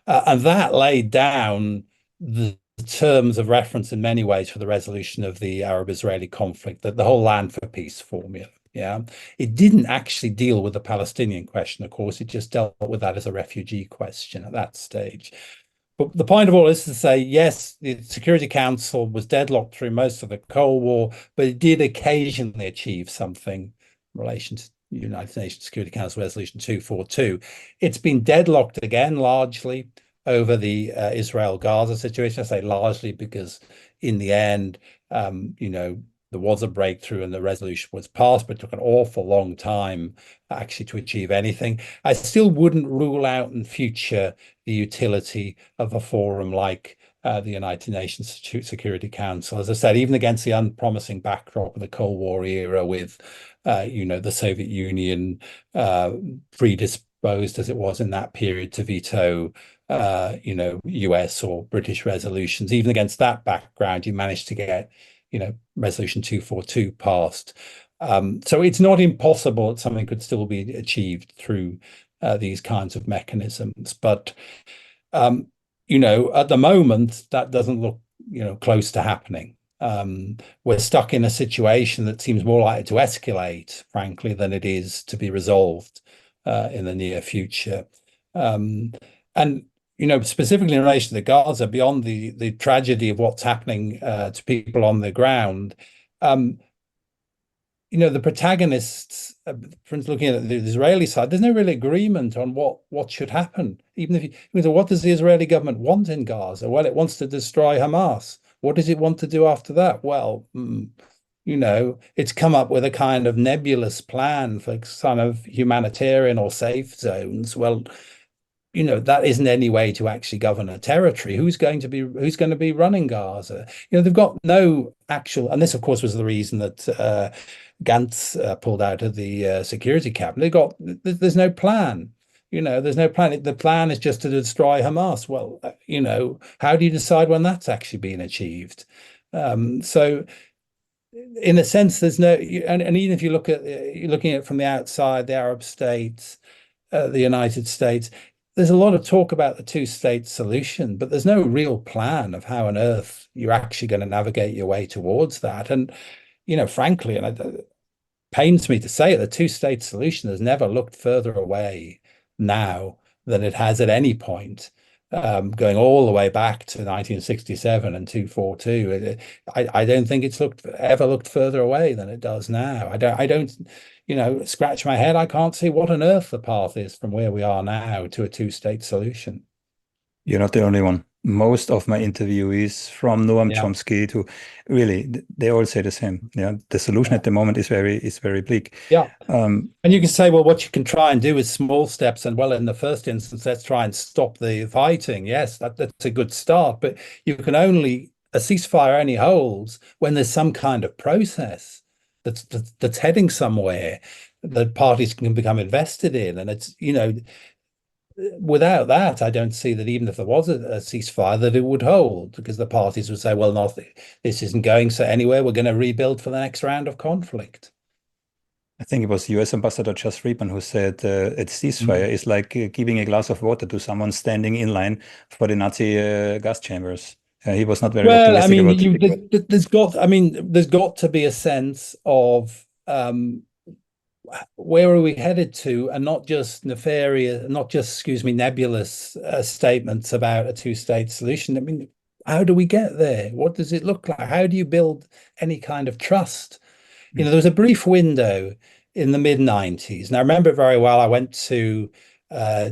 Speaker 1: And that laid down the terms of reference in many ways for the resolution of the Arab-Israeli conflict, that the whole land for peace formula. It didn't actually deal with the Palestinian question, of course. It just dealt with that as a refugee question at that stage. But the point of all this is to say, yes, the Security Council was deadlocked through most of the Cold War, but it did occasionally achieve something in relation to United Nations Security Council Resolution 242. It's been deadlocked again, largely over the Israel-Gaza situation. I say largely because in the end, there was a breakthrough and the resolution was passed, but it took an awful long time actually to achieve anything. I still wouldn't rule out in future the utility of a forum like the United Nations Security Council. As I said, even against the unpromising backdrop of the Cold War era with, the Soviet Union predisposed as it was in that period to veto US or British resolutions, even against that background, you managed to get Resolution 242 passed. So it's not impossible that something could still be achieved through these kinds of mechanisms. But, at the moment, that doesn't look, close to happening. We're stuck in a situation that seems more likely to escalate, frankly, than it is to be resolved in the near future. And specifically in relation to Gaza, beyond the tragedy of what's happening to people on the ground, the protagonists, for instance, looking at the Israeli side, there's no real agreement on what should happen. Even if what does the Israeli government want in Gaza? Well, it wants to destroy Hamas. What does it want to do after that? Well, it's come up with a kind of nebulous plan for kind of humanitarian or safe zones. Well, that isn't any way to actually govern a territory. Who's going to be running Gaza? They've got no actual, and this of course was the reason that Gantz pulled out of the Security Cabinet. There's no plan. There's no plan. The plan is just to destroy Hamas. Well, how do you decide when that's actually been achieved? So in a sense, there's no, and even if you look at, you're looking at it from the outside, the Arab states, the United States, there's a lot of talk about the two-state solution, but there's no real plan of how on earth you're actually going to navigate your way towards that. And, frankly, and it pains me to say it, the two-state solution has never looked further away now than it has at any point. Going all the way back to 1967 and 242, I don't think it's ever looked further away than it does now. I don't, scratch my head. I can't see what on earth the path is from where we are now to a two-state solution.
Speaker 2: You're not the only one. Most of my interviewees, from Noam
Speaker 1: Yeah.
Speaker 2: Chomsky to really, they all say the same. Yeah, the solution at the moment is very bleak.
Speaker 1: Yeah. And you can say, well, what you can try and do is small steps. And well, in the first instance, let's try and stop the fighting. Yes, that's a good start. But a ceasefire only holds when there's some kind of process that's heading somewhere that parties can become invested in. And it's, without that, I don't see that even if there was a ceasefire, that it would hold, because the parties would say, well, nothing, this isn't going anywhere. We're going to rebuild for the next round of conflict.
Speaker 2: I think it was US Ambassador Just Friedman who said a ceasefire is like giving a glass of water to someone standing in line for the Nazi gas chambers. He was not very optimistic about
Speaker 1: there's got to be a sense of where are we headed to, and not just nebulous statements about a two-state solution. I mean, how do we get there? What does it look like? How do you build any kind of trust? There was a brief window in the mid-90s, and I remember it very well. I went to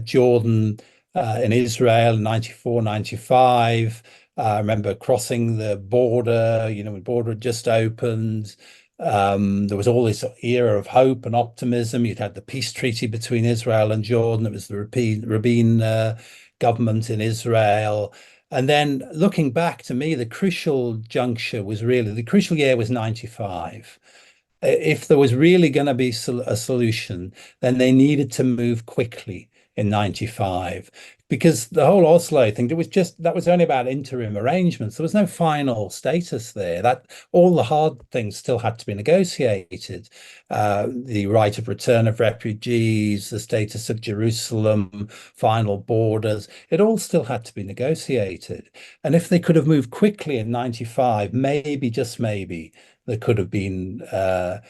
Speaker 1: Jordan in Israel in 94, 95. I remember crossing the border, when the border had just opened. There was all this era of hope and optimism. You'd had the peace treaty between Israel and Jordan. It was the Rabin government in Israel. And then looking back, to me, the crucial year was 95. If there was really going to be a solution, then they needed to move quickly in 95, because the whole Oslo thing, that was only about interim arrangements. There was no final status there. That all the hard things still had to be negotiated. The right of return of refugees, the status of Jerusalem, final borders, it all still had to be negotiated. And if they could have moved quickly in 95, maybe, just maybe, there could have been a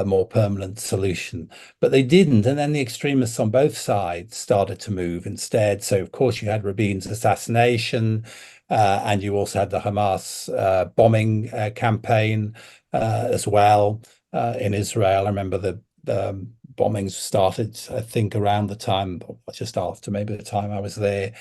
Speaker 1: more permanent solution, but they didn't. And then the extremists on both sides started to move instead. So of course you had Rabin's assassination, and you also had the Hamas bombing campaign as well in Israel. I remember the bombings started, I think, around the time, just after maybe the time I was there.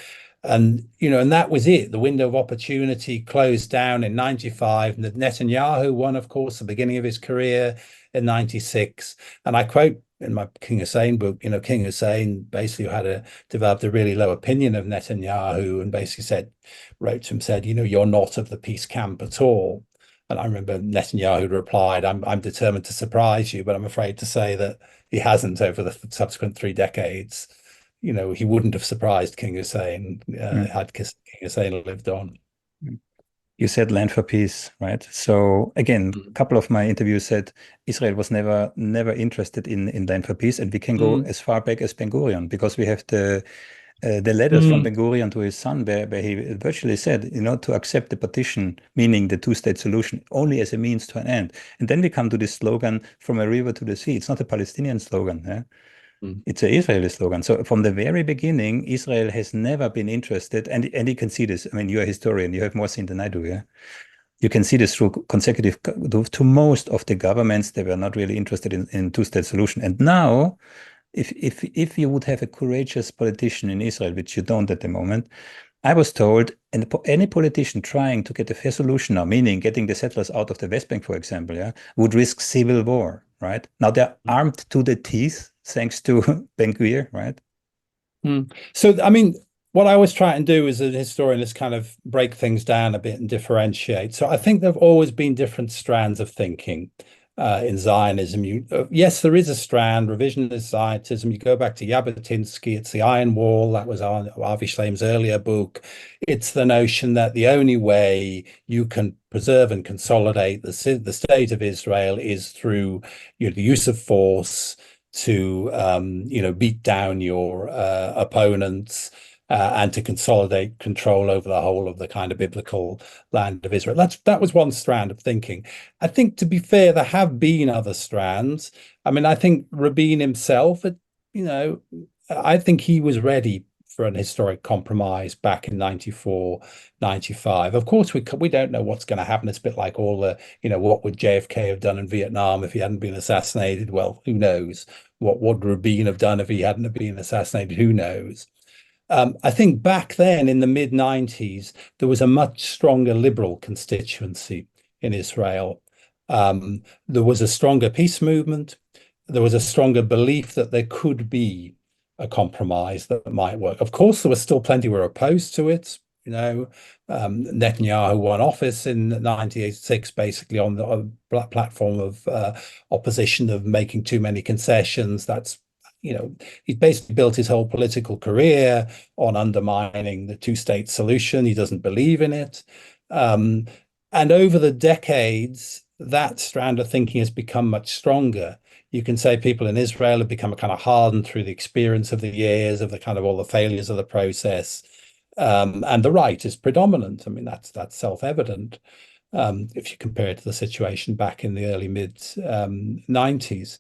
Speaker 1: And that was it. The window of opportunity closed down in 95. And Netanyahu won, of course, the beginning of his career in 96. And I quote in my King Hussein book, King Hussein basically developed a really low opinion of Netanyahu, and basically wrote to him, said, you're not of the peace camp at all. And I remember Netanyahu replied, I'm determined to surprise you, but I'm afraid to say that he hasn't over the subsequent 3 decades. He wouldn't have surprised King Hussein had King Hussein lived on.
Speaker 2: You said land for peace, right? So again, a couple of my interviews said Israel was never interested in land for peace, and we can go as far back as Ben Gurion, because we have the letters from Ben Gurion to his son, where he virtually said, to accept the partition, meaning the two-state solution, only as a means to an end. And then we come to this slogan, from a river to the sea. It's not a Palestinian slogan. Yeah? It's an Israeli slogan. So from the very beginning, Israel has never been interested, and you can see this. I mean, you're a historian, you have more seen than I do, yeah? You can see this through to most of the governments, they were not really interested in two-state solution. And now, if you would have a courageous politician in Israel, which you don't at the moment, I was told, and any politician trying to get a fair solution now, meaning getting the settlers out of the West Bank, for example, would risk civil war, right? Now they're armed to the teeth, thanks to Ben-Gvir, right?
Speaker 1: So, I mean, what I always try and do as a historian is kind of break things down a bit and differentiate. So I think there have always been different strands of thinking. in Zionism. Yes, there is a strand, revisionist Zionism. You go back to Jabotinsky, it's the Iron Wall. That was Avi Shlaim's earlier book. It's the notion that the only way you can preserve and consolidate the state of Israel is through the use of force to beat down your opponents. And to consolidate control over the whole of the kind of biblical land of Israel. That was one strand of thinking. I think, to be fair, there have been other strands. I mean, I think Rabin himself, I think he was ready for an historic compromise back in 94, 95. Of course, we don't know what's going to happen. It's a bit like all the, what would JFK have done in Vietnam if he hadn't been assassinated? Well, who knows? What would Rabin have done if he hadn't have been assassinated? Who knows? I think back then in the mid-90s, there was a much stronger liberal constituency in Israel. There was a stronger peace movement. There was a stronger belief that there could be a compromise that might work. Of course, there was still plenty who were opposed to it. Netanyahu won office in 1986, basically on the platform of opposition, of making too many concessions. That's he's basically built his whole political career on undermining the two-state solution. He doesn't believe in it. And over the decades, that strand of thinking has become much stronger. You can say people in Israel have become kind of hardened through the experience of the years, of the kind of all the failures of the process. And the right is predominant. I mean, that's self-evident if you compare it to the situation back in the early mid-90s.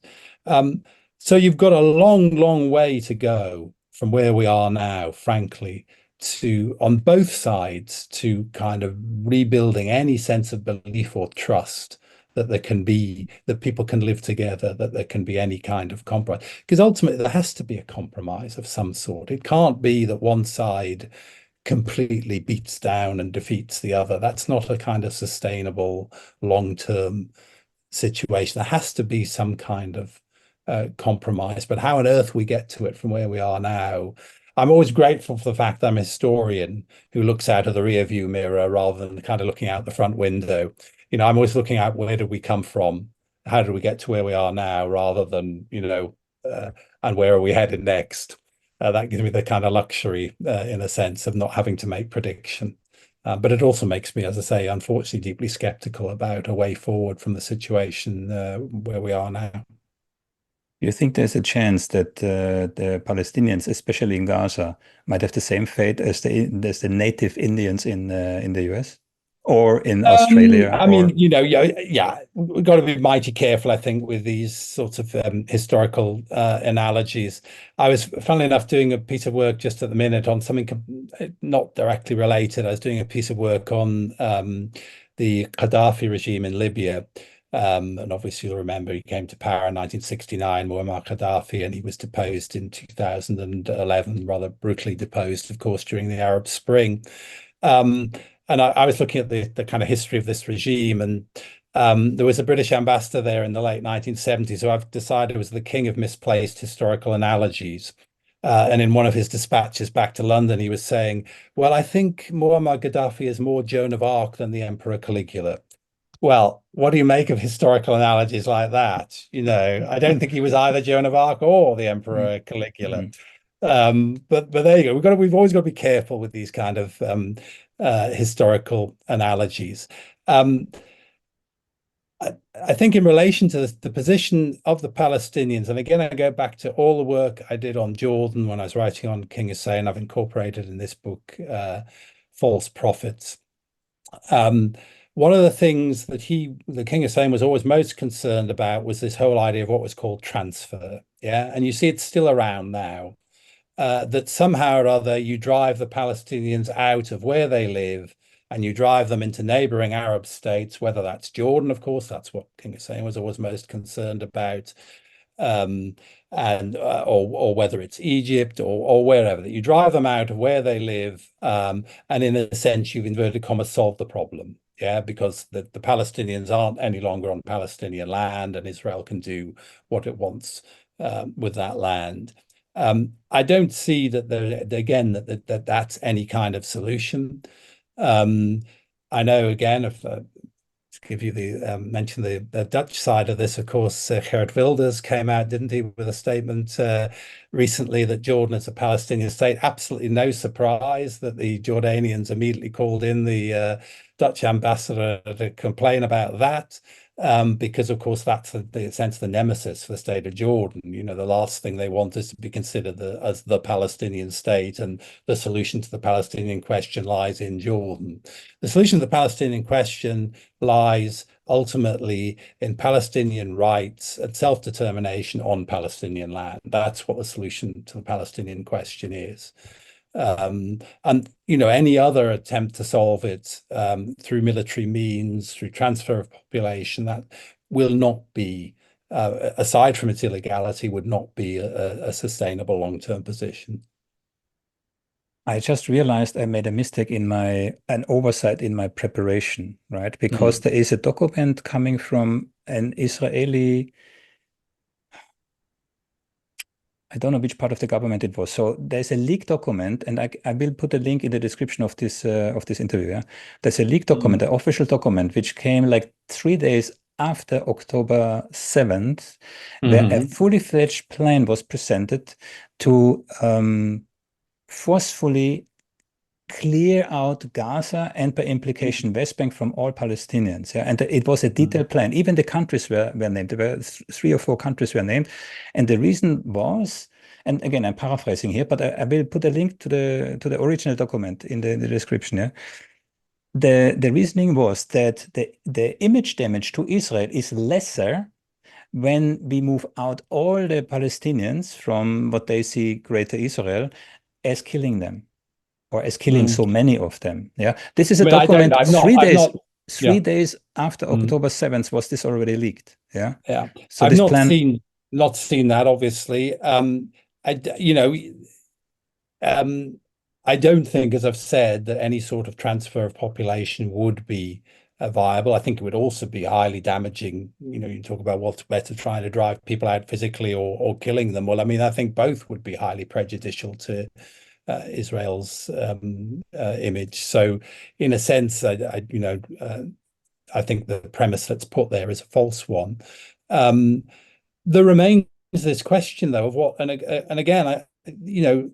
Speaker 1: So you've got a long, long way to go from where we are now, frankly, to on both sides to kind of rebuilding any sense of belief or trust that that people can live together, that there can be any kind of compromise. Because ultimately there has to be a compromise of some sort. It can't be that one side completely beats down and defeats the other. That's not a kind of sustainable long-term situation. There has to be some kind of compromise, but how on earth we get to it from where we are now? I'm always grateful for the fact that I'm a historian who looks out of the rear view mirror rather than kind of looking out the front window. I'm always looking at where did we come from? How did we get to where we are now, rather than, and where are we headed next? That gives me the kind of luxury, in a sense, of not having to make prediction. But it also makes me, as I say, unfortunately, deeply skeptical about a way forward from the situation where we are now.
Speaker 2: You think there's a chance that the Palestinians, especially in Gaza, might have the same fate as the native Indians in the US or in Australia?
Speaker 1: I mean, yeah, we've got to be mighty careful, I think, with these sorts of historical analogies. I was, funnily enough, doing a piece of work just at the minute on something not directly related. I was doing a piece of work on the Gaddafi regime in Libya. And obviously you'll remember he came to power in 1969, Muammar Gaddafi, and he was deposed in 2011, rather brutally deposed, of course, during the Arab Spring. And I was looking at the kind of history of this regime, and there was a British ambassador there in the late 1970s who I've decided was the king of misplaced historical analogies. And in one of his dispatches back to London, he was saying, well, I think Muammar Gaddafi is more Joan of Arc than the Emperor Caligula. Well, what do you make of historical analogies like that? I don't think he was either Joan of Arc or the Emperor Caligula. But there you go. We've always got to be careful with these kind of historical analogies. I think in relation to the position of the Palestinians, and again, I go back to all the work I did on Jordan when I was writing on King Hussein. I've incorporated in this book False Prophets. One of the things that the King Hussein was always most concerned about was this whole idea of what was called transfer. Yeah. And you see it's still around now, that somehow or other you drive the Palestinians out of where they live and you drive them into neighboring Arab states, whether that's Jordan, of course, that's what King Hussein was always most concerned about. Or whether it's Egypt or wherever, that you drive them out of where they live, and in a sense, you've inverted commas solved the problem. Yeah, because the Palestinians aren't any longer on Palestinian land, and Israel can do what it wants with that land. I don't see that that's any kind of solution. I know, again, if give you the mention the Dutch side of this. Of course, Geert Wilders came out, didn't he, with a statement recently that Jordan is a Palestinian state. Absolutely no surprise that the Jordanians immediately called in the Dutch ambassador to complain about that. Because of course that's the sense the nemesis for the state of Jordan. The last thing they want is to be considered as the Palestinian state, and the solution to the Palestinian question lies in Jordan. The solution to the Palestinian question lies ultimately in Palestinian rights and self-determination on Palestinian land. That's what the solution to the Palestinian question is. And any other attempt to solve it through military means, through transfer of population, that will not be, aside from its illegality, would not be a sustainable long-term position.
Speaker 2: I just realized I made a mistake an oversight in my preparation, right? Because there is a document coming from an Israeli, I don't know which part of the government it was. So there's a leaked document, and I will put a link in the description of this interview. Yeah? There's a leaked document, an official document, which came like 3 days after October 7th, where a fully fledged plan was presented to forcefully clear out Gaza and by implication West Bank from all Palestinians. Yeah? And it was a detailed plan. Even the countries were named. There were 3 or 4 countries were named. And the reason was, and again, I'm paraphrasing here, but I will put a link to the original document in the description. Yeah? The reasoning was that the image damage to Israel is lesser when we move out all the Palestinians from what they see Greater Israel as killing them, or as killing so many of them. Yeah, this is a document. 3 days after October 7th was this already leaked. Yeah,
Speaker 1: yeah.
Speaker 2: So
Speaker 1: I've not seen that, obviously. I don't think, as I've said, that any sort of transfer of population would be viable. I think it would also be highly damaging. You talk about what's better, trying to drive people out physically or killing them. Well, I mean, I think both would be highly prejudicial to Israel's image. So, in a sense, I think the premise that's put there is a false one. There remains this question, though, of what, and again,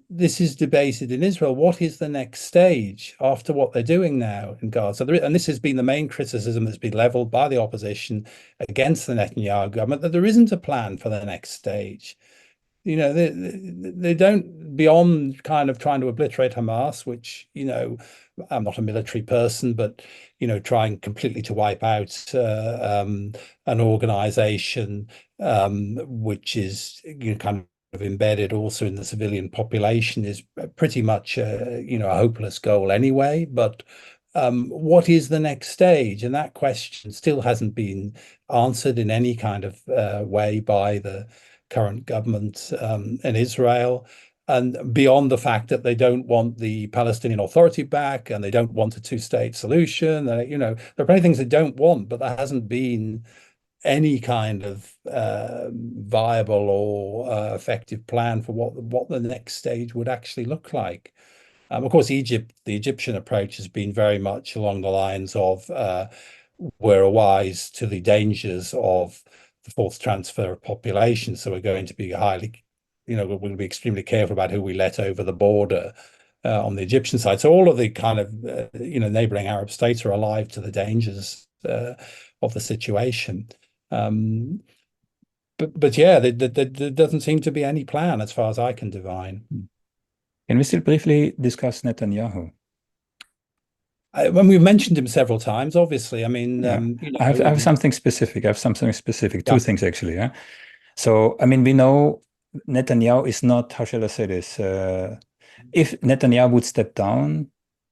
Speaker 1: this is debated in Israel. What is the next stage after what they're doing now in Gaza? And this has been the main criticism that's been leveled by the opposition against the Netanyahu government, that there isn't a plan for the next stage. They don't, beyond kind of trying to obliterate Hamas, which, I'm not a military person, but, trying completely to wipe out an organization which is kind of embedded also in the civilian population, is pretty much a hopeless goal anyway. But what is the next stage? And that question still hasn't been answered in any kind of way by the current government in Israel. And beyond the fact that they don't want the Palestinian Authority back, and they don't want a 2-state solution, there are plenty of things they don't want, but there hasn't been any kind of viable or effective plan for what the next stage would actually look like. Of course, the Egyptian approach has been very much along the lines of we're wise to the dangers of the forced transfer of population, so we're going to be we'll be extremely careful about who we let over the border on the Egyptian side. So all of the kind of neighboring Arab states are alive to the dangers of the situation. But yeah, there doesn't seem to be any plan as far as I can divine.
Speaker 2: Can we still briefly discuss Netanyahu?
Speaker 1: When we've mentioned him several times, obviously. I mean,
Speaker 2: I have something specific. Two things actually. Yeah. So I mean, we know Netanyahu is not, how shall I say this? If Netanyahu would step down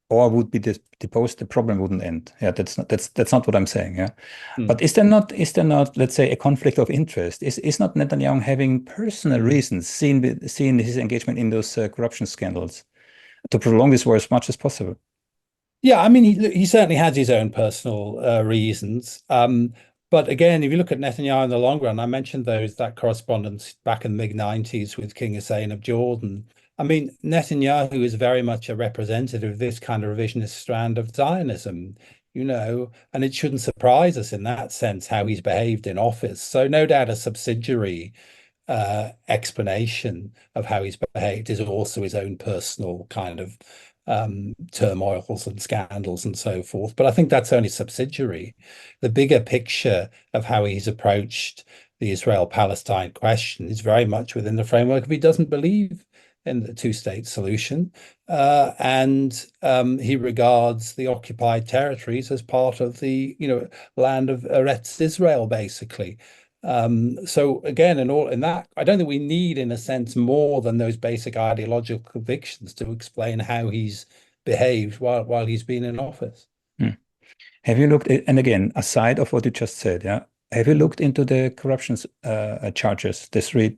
Speaker 2: or would be deposed, the problem wouldn't end. Yeah, that's not what I'm saying. Yeah, but is there not, let's say, a conflict of interest? Is not Netanyahu having personal reasons, seeing his engagement in those corruption scandals, to prolong this war as much as possible?
Speaker 1: Yeah, I mean, he certainly has his own personal reasons. But again, if you look at Netanyahu in the long run, I mentioned that correspondence back in the mid-90s with King Hussein of Jordan. I mean, Netanyahu is very much a representative of this kind of revisionist strand of Zionism. and it shouldn't surprise us in that sense how he's behaved in office. So no doubt a subsidiary explanation of how he's behaved is also his own personal kind of turmoils and scandals and so forth. But I think that's only subsidiary. The bigger picture of how he's approached the Israel-Palestine question is very much within the framework of he doesn't believe in the two-state solution, and he regards the occupied territories as part of the land of Eretz Israel, basically. So again, in that, I don't think we need, in a sense, more than those basic ideological convictions to explain how he's behaved while he's been in office.
Speaker 2: Have you looked at, and again, aside of what you just said, yeah, have you looked into the corruption charges, the three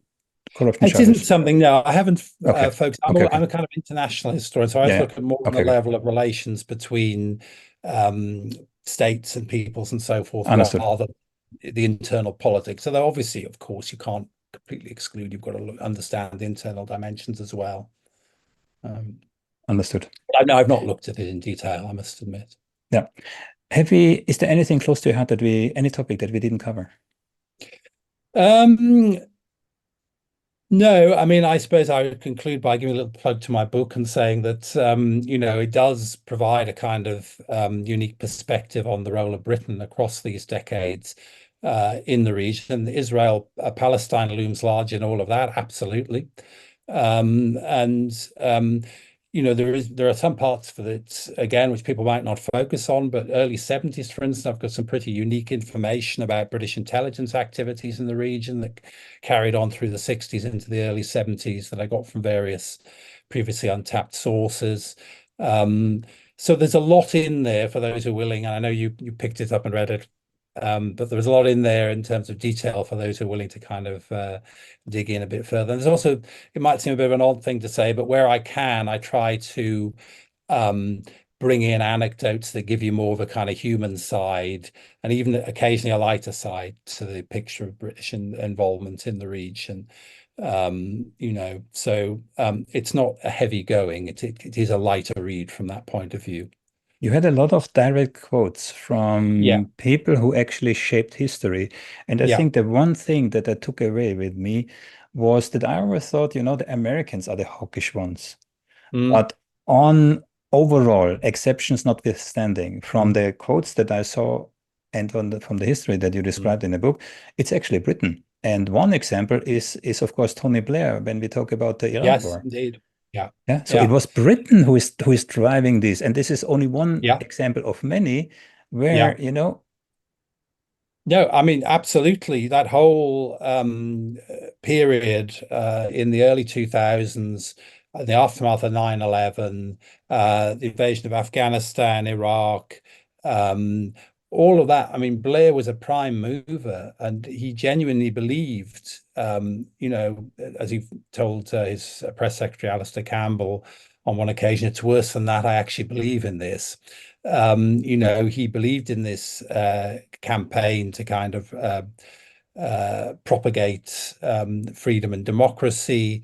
Speaker 2: corruption
Speaker 1: It
Speaker 2: charges?
Speaker 1: isn't something, no, I haven't focused. I'm a kind of international historian, so I look at more on the level of relations between states and peoples and so forth, rather than the internal politics. So obviously, of course, you can't completely exclude. You've got to understand the internal dimensions as well.
Speaker 2: Understood.
Speaker 1: I've not looked at it in detail, I must admit.
Speaker 2: Yeah. Is there anything close to your heart any topic that we didn't cover?
Speaker 1: No, I mean, I suppose I would conclude by giving a little plug to my book and saying that, it does provide a kind of unique perspective on the role of Britain across these decades in the region. Israel-Palestine looms large in all of that, absolutely. There are some parts of it, again, which people might not focus on, but early 70s, for instance, I've got some pretty unique information about British intelligence activities in the region that carried on through the 60s into the early 70s that I got from various previously untapped sources. So there's a lot in there for those who are willing, and I know you picked it up and read it. But there's a lot in there in terms of detail for those who are willing to kind of dig in a bit further. And there's also, it might seem a bit of an odd thing to say, but where I can, I try to bring in anecdotes that give you more of a kind of human side and even occasionally a lighter side to the picture of British involvement in the region. So it's not a heavy going. It is a lighter read from that point of view.
Speaker 2: You had a lot of direct quotes from people who actually shaped history. And I think the one thing that I took away with me was that I always thought, the Americans are the hawkish ones. But on overall, exceptions notwithstanding, from the quotes that I saw and from the history that you described in the book, it's actually Britain. And one example is of course Tony Blair when we talk about the Iraq War.
Speaker 1: Yes, indeed. Yeah.
Speaker 2: So it was Britain who is driving this, and this is only one example of many where
Speaker 1: No, I mean, absolutely. That whole period in the early 2000s, the aftermath of 9/11, the invasion of Afghanistan, Iraq, all of that. I mean, Blair was a prime mover, and he genuinely believed, as he told his press secretary, Alistair Campbell, on one occasion, it's worse than that. I actually believe in this. He believed in this campaign to kind of propagate freedom and democracy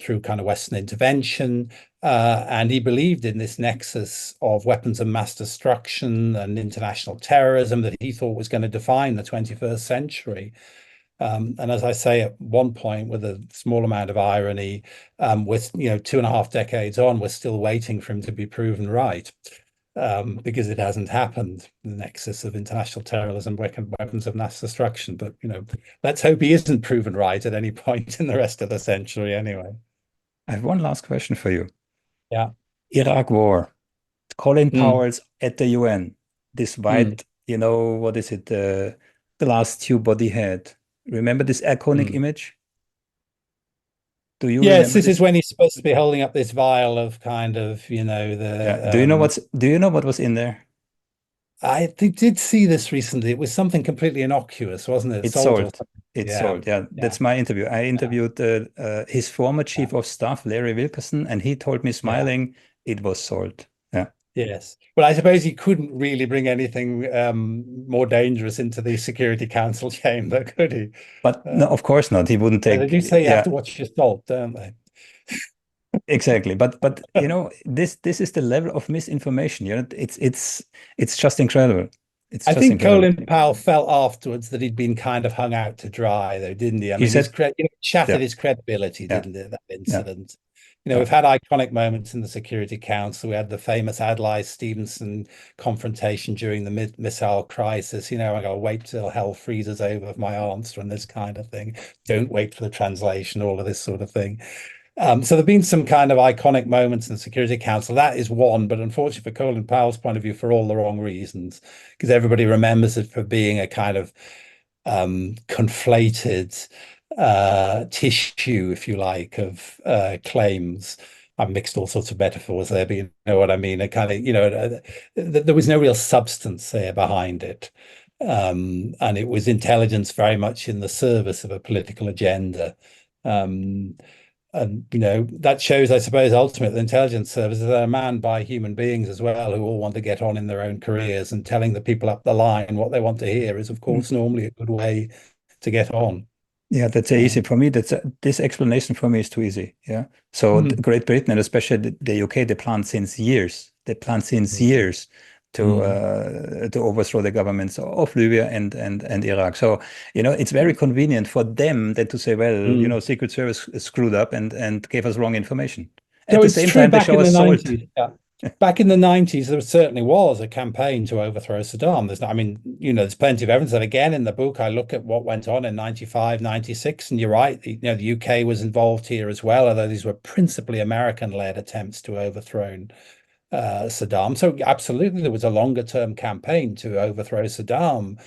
Speaker 1: through kind of Western intervention. And he believed in this nexus of weapons of mass destruction and international terrorism that he thought was going to define the 21st century. And as I say, at one point, with a small amount of irony, with 2.5 decades on, we're still waiting for him to be proven right, because it hasn't happened. The nexus of international terrorism, weapons of mass destruction. But let's hope he isn't proven right at any point in the rest of the century, anyway.
Speaker 2: I have one last question for you.
Speaker 1: Yeah.
Speaker 2: Iraq War, Colin Powell's at the UN, despite what is it, the last tube body had. Remember this iconic image? Do you remember
Speaker 1: this is when he's supposed to be holding up this vial of kind of, the
Speaker 2: Do you know what was in there?
Speaker 1: I did see this recently. It was something completely innocuous, wasn't it?
Speaker 2: It's sold. It's sold. Yeah, that's my interview. I interviewed his former chief of staff, Larry Wilkerson, and he told me smiling, it was sold. Yeah.
Speaker 1: Yes. Well, I suppose he couldn't really bring anything more dangerous into the Security Council chamber, could he?
Speaker 2: But no, of course not. He wouldn't take.
Speaker 1: They do say you have to watch your salt, don't they?
Speaker 2: Exactly. But this is the level of misinformation. It's just incredible. It's
Speaker 1: I
Speaker 2: just
Speaker 1: think
Speaker 2: incredible.
Speaker 1: Colin Powell felt afterwards that he'd been kind of hung out to dry, though, didn't he? I
Speaker 2: He
Speaker 1: mean,
Speaker 2: said,
Speaker 1: shattered
Speaker 2: yeah,
Speaker 1: his credibility,
Speaker 2: yeah,
Speaker 1: didn't it, that
Speaker 2: yeah,
Speaker 1: incident?
Speaker 2: yeah.
Speaker 1: We've had iconic moments in the Security Council. We had the famous Adlai-Stevenson confrontation during the missile crisis. I gotta wait till hell freezes over my answer and this kind of thing. Don't wait for the translation, all of this sort of thing. So there've been some kind of iconic moments in the Security Council. That is one, but unfortunately for Colin Powell's point of view, for all the wrong reasons, because everybody remembers it for being a kind of conflated tissue, if you like, of claims. I've mixed all sorts of metaphors there, but you know what I mean. A kind of, there was no real substance there behind it. And it was intelligence very much in the service of a political agenda. Um, and that shows, I suppose, ultimately, the intelligence services are manned by human beings as well, who all want to get on in their own careers, and telling the people up the line what they want to hear is, of
Speaker 2: Mm.
Speaker 1: course, normally a good way to get on.
Speaker 2: Yeah, that's easy for me. This explanation for me is too easy. Yeah. So
Speaker 1: Mm,
Speaker 2: Great Britain and especially the UK, they plan since years. They plan since
Speaker 1: mm,
Speaker 2: years
Speaker 1: mm,
Speaker 2: to overthrow the governments of Libya and Iraq. So it's very convenient for them then to say, well,
Speaker 1: mm.
Speaker 2: Secret Service screwed up and gave us wrong information. At
Speaker 1: So
Speaker 2: the
Speaker 1: it's
Speaker 2: same
Speaker 1: true
Speaker 2: time, they
Speaker 1: back
Speaker 2: show
Speaker 1: in
Speaker 2: us
Speaker 1: the
Speaker 2: salt.
Speaker 1: 90s. Yeah. Back in the 90s, there certainly was a campaign to overthrow Saddam. I mean, there's plenty of evidence. And again, in the book, I look at what went on in 95, 96, and you're right, the UK was involved here as well, although these were principally American-led attempts to overthrow Saddam. So absolutely, there was a longer term campaign to overthrow Saddam.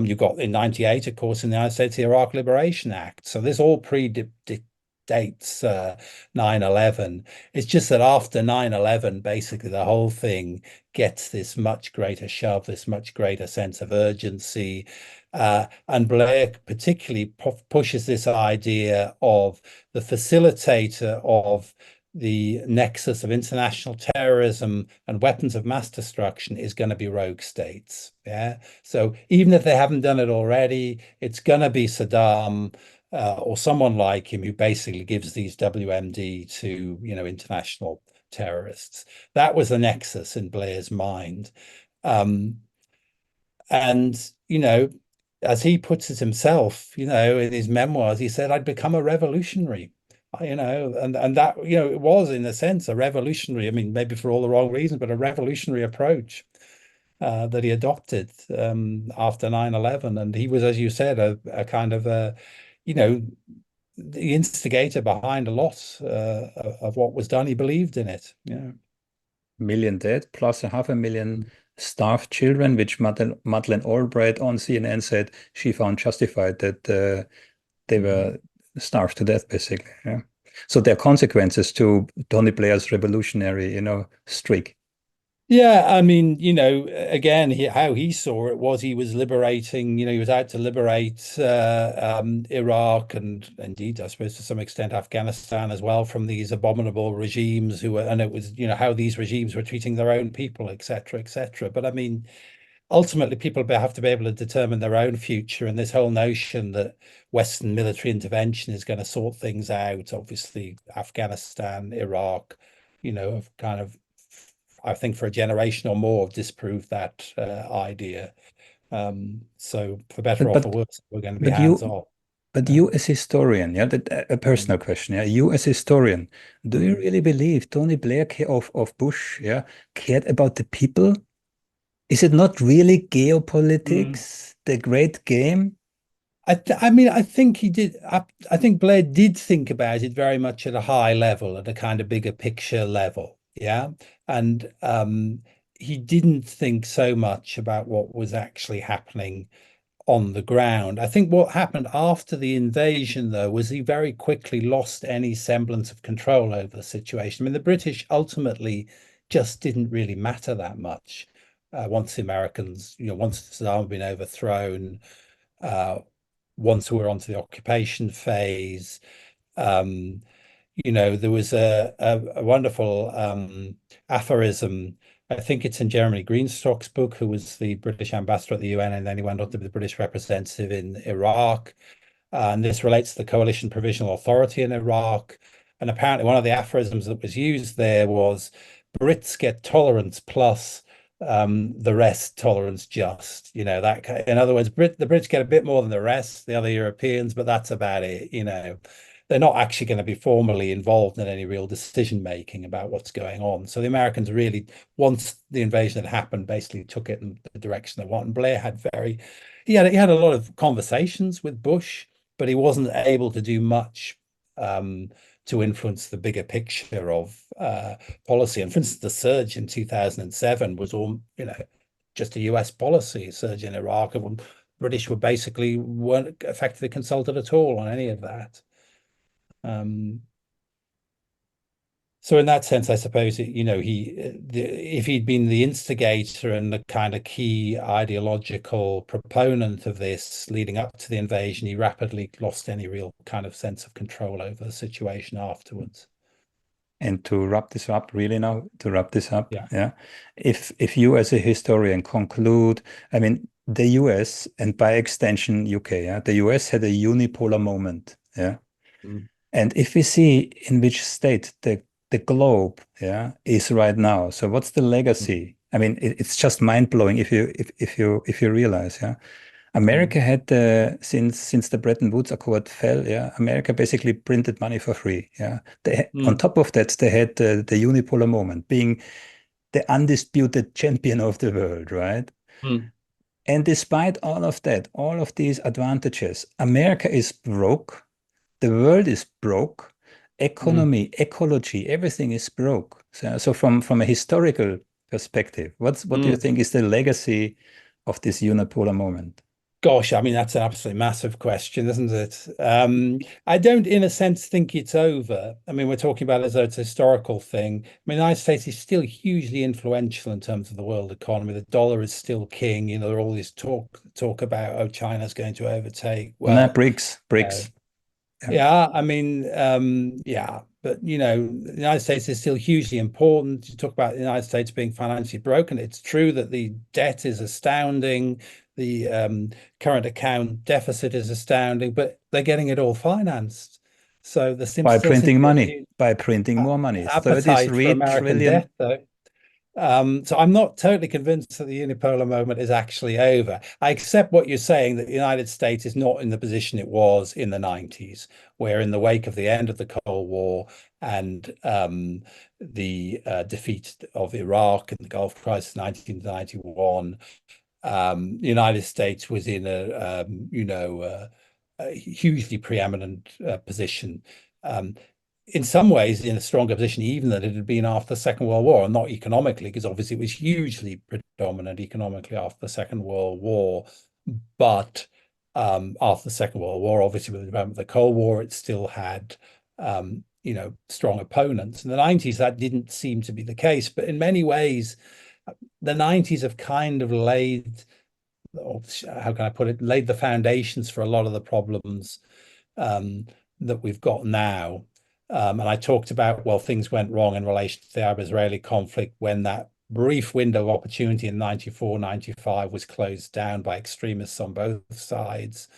Speaker 1: You got in 98, of course, in the United States, the Iraq Liberation Act. So this all predates 9/11. It's just that after 9/11, basically the whole thing gets this much greater shove, this much greater sense of urgency. And Blair particularly pushes this idea of the facilitator of the nexus of international terrorism and weapons of mass destruction is going to be rogue states. Yeah. So even if they haven't done it already, it's going to be Saddam or someone like him who basically gives these WMD to, international terrorists. That was the nexus in Blair's mind. Um, and, as he puts it himself, in his memoirs, he said, I'd become a revolutionary, and that, it was in a sense a revolutionary, I mean, maybe for all the wrong reasons, but a revolutionary approach that he adopted after 9/11. And he was, as you said, a kind of you know, the instigator behind a lot of what was done. He believed in it. Yeah.
Speaker 2: Million dead plus 500,000 starved children, which Madeleine Albright on CNN said she found justified that they were starved to death, basically. Yeah. So there are consequences to Tony Blair's revolutionary, streak.
Speaker 1: Yeah, I mean, again, how he saw it was he was liberating, he was out to liberate Iraq and indeed, I suppose, to some extent, Afghanistan as well from these abominable regimes and it was, how these regimes were treating their own people, et cetera, et cetera. But I mean, ultimately, people have to be able to determine their own future. And this whole notion that Western military intervention is going to sort things out, obviously, Afghanistan, Iraq, have kind of, I think, for a generation or more, have disproved that idea. So for better
Speaker 2: But
Speaker 1: or for
Speaker 2: but
Speaker 1: worse, we're going to be
Speaker 2: but
Speaker 1: hands
Speaker 2: you
Speaker 1: off.
Speaker 2: but
Speaker 1: Yeah.
Speaker 2: you as historian, yeah, a personal
Speaker 1: Mm,
Speaker 2: question, yeah. You as historian, do you
Speaker 1: mm,
Speaker 2: really believe Tony Blair of Bush, yeah, cared about the people? Is it not really
Speaker 1: mm.
Speaker 2: geopolitics, the great game?
Speaker 1: I mean, I think he did. I think Blair did think about it very much at a high level, at a kind of bigger picture level. Yeah. And he didn't think so much about what was actually happening on the ground. I think what happened after the invasion, though, was he very quickly lost any semblance of control over the situation. I mean, the British ultimately just didn't really matter that much once the Americans, once Saddam had been overthrown, uh, once we were onto the occupation phase. Um, there was a wonderful aphorism. I think it's in Jeremy Greenstock's book, who was the British ambassador at the UN, and then he went on to be the British representative in Iraq. And this relates to the Coalition Provisional Authority in Iraq. And apparently one of the aphorisms that was used there was Brits get tolerance plus the rest tolerance just, that in other words, the Brits get a bit more than the rest, the other Europeans, but that's about it. They're not actually going to be formally involved in any real decision making about what's going on. So the Americans really, once the invasion had happened, basically took it in the direction they want. And Blair had he had a lot of conversations with Bush, but he wasn't able to do much to influence the bigger picture of policy. And for instance, the surge in 2007 was all, just a US policy. Surge in Iraq, and British weren't effectively consulted at all on any of that. So in that sense, I suppose, if he'd been the instigator and the kind of key ideological proponent of this leading up to the invasion, he rapidly lost any real kind of sense of control over the situation afterwards.
Speaker 2: And to wrap this up, yeah. If you as a historian conclude, I mean, the US and by extension UK, yeah, the US had a unipolar moment, yeah. And if we see in which state the globe, yeah, is right now, so what's the legacy? I mean, it's just mind blowing if you realize, yeah. America had since the Bretton Woods Accord fell, yeah, America basically printed money for free, yeah. On top of that, they had the unipolar moment, being the undisputed champion of the world, right? And despite all of that, all of these advantages, America is broke, the world is broke, economy, ecology, everything is broke. So from a historical perspective, what do you think is the legacy of this unipolar moment?
Speaker 1: Gosh, I mean, that's an absolutely massive question, isn't it? I don't, in a sense, think it's over. I mean, we're talking about it as though it's a historical thing. I mean, the United States is still hugely influential in terms of the world economy. The dollar is still king. There are all these talk about, oh, China's going to overtake. Well,
Speaker 2: BRICS.
Speaker 1: Yeah, I mean, yeah, but the United States is still hugely important. You talk about the United States being financially broken. It's true that the debt is astounding. The current account deficit is astounding, but they're getting it all financed. So
Speaker 2: by printing money, by printing more money.
Speaker 1: Appetite for American debt, though. So I'm not totally convinced that the unipolar moment is actually over. I accept what you're saying, that the United States is not in the position it was in the 90s, where in the wake of the end of the Cold War and the defeat of Iraq and the Gulf Crisis 1991, the United States was in a hugely preeminent position. In some ways in a stronger position even than it had been after the Second World War, and not economically, because obviously it was hugely predominant economically after the Second World War. But after the Second World War, obviously with the development of the Cold War, it still had strong opponents. In the 90s, that didn't seem to be the case. But in many ways, the 90s have kind of laid, or how can I put it, laid the foundations for a lot of the problems that we've got now. And I talked about, well, things went wrong in relation to the Arab-Israeli conflict when that brief window of opportunity in 94, 95 was closed down by extremists on both sides.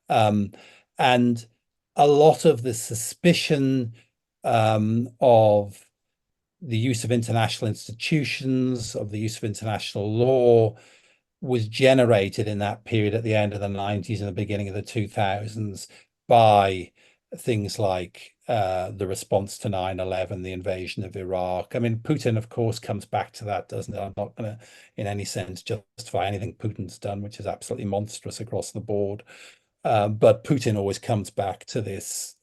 Speaker 1: And a lot of the suspicion of the use of international institutions, of the use of international law, was generated in that period at the end of the 90s and the beginning of the 2000s by things like the response to 9/11, the invasion of Iraq. I mean, Putin, of course, comes back to that, doesn't it? I'm not going to, in any sense, justify anything Putin's done, which is absolutely monstrous across the board. But Putin always comes back to this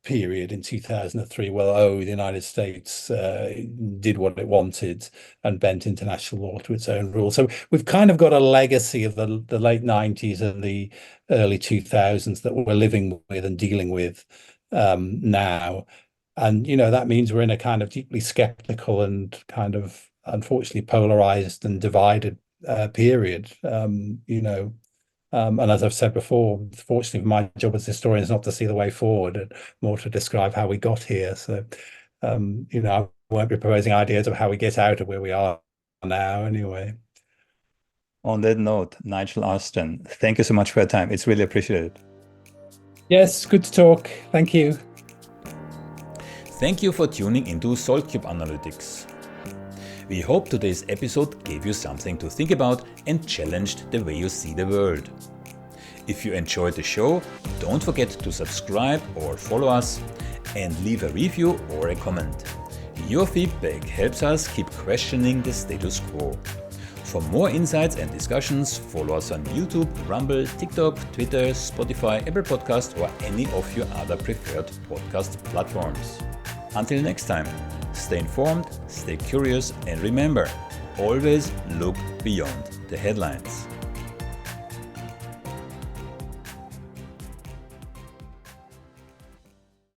Speaker 1: period in 2003. Well, the United States did what it wanted and bent international law to its own rules. So we've kind of got a legacy of the late 90s and the early 2000s that we're living with and dealing with now. And, that means we're in a kind of deeply skeptical and kind of unfortunately polarized and divided period, and as I've said before, fortunately, my job as a historian is not to see the way forward, and more to describe how we got here. So, I won't be proposing ideas of how we get out of where we are now anyway.
Speaker 2: On that note, Nigel Ashton, thank you so much for your time. It's really appreciated.
Speaker 1: Yes, good to talk. Thank you.
Speaker 2: Thank you for tuning into SaltCube Analytics. We hope today's episode gave you something to think about and challenged the way you see the world. If you enjoyed the show, don't forget to subscribe or follow us and leave a review or a comment. Your feedback helps us keep questioning the status quo. For more insights and discussions, follow us on YouTube, Rumble, TikTok, Twitter, Spotify, Apple Podcasts, or any of your other preferred podcast platforms. Until next time, stay informed, stay curious, and remember, always look beyond the headlines.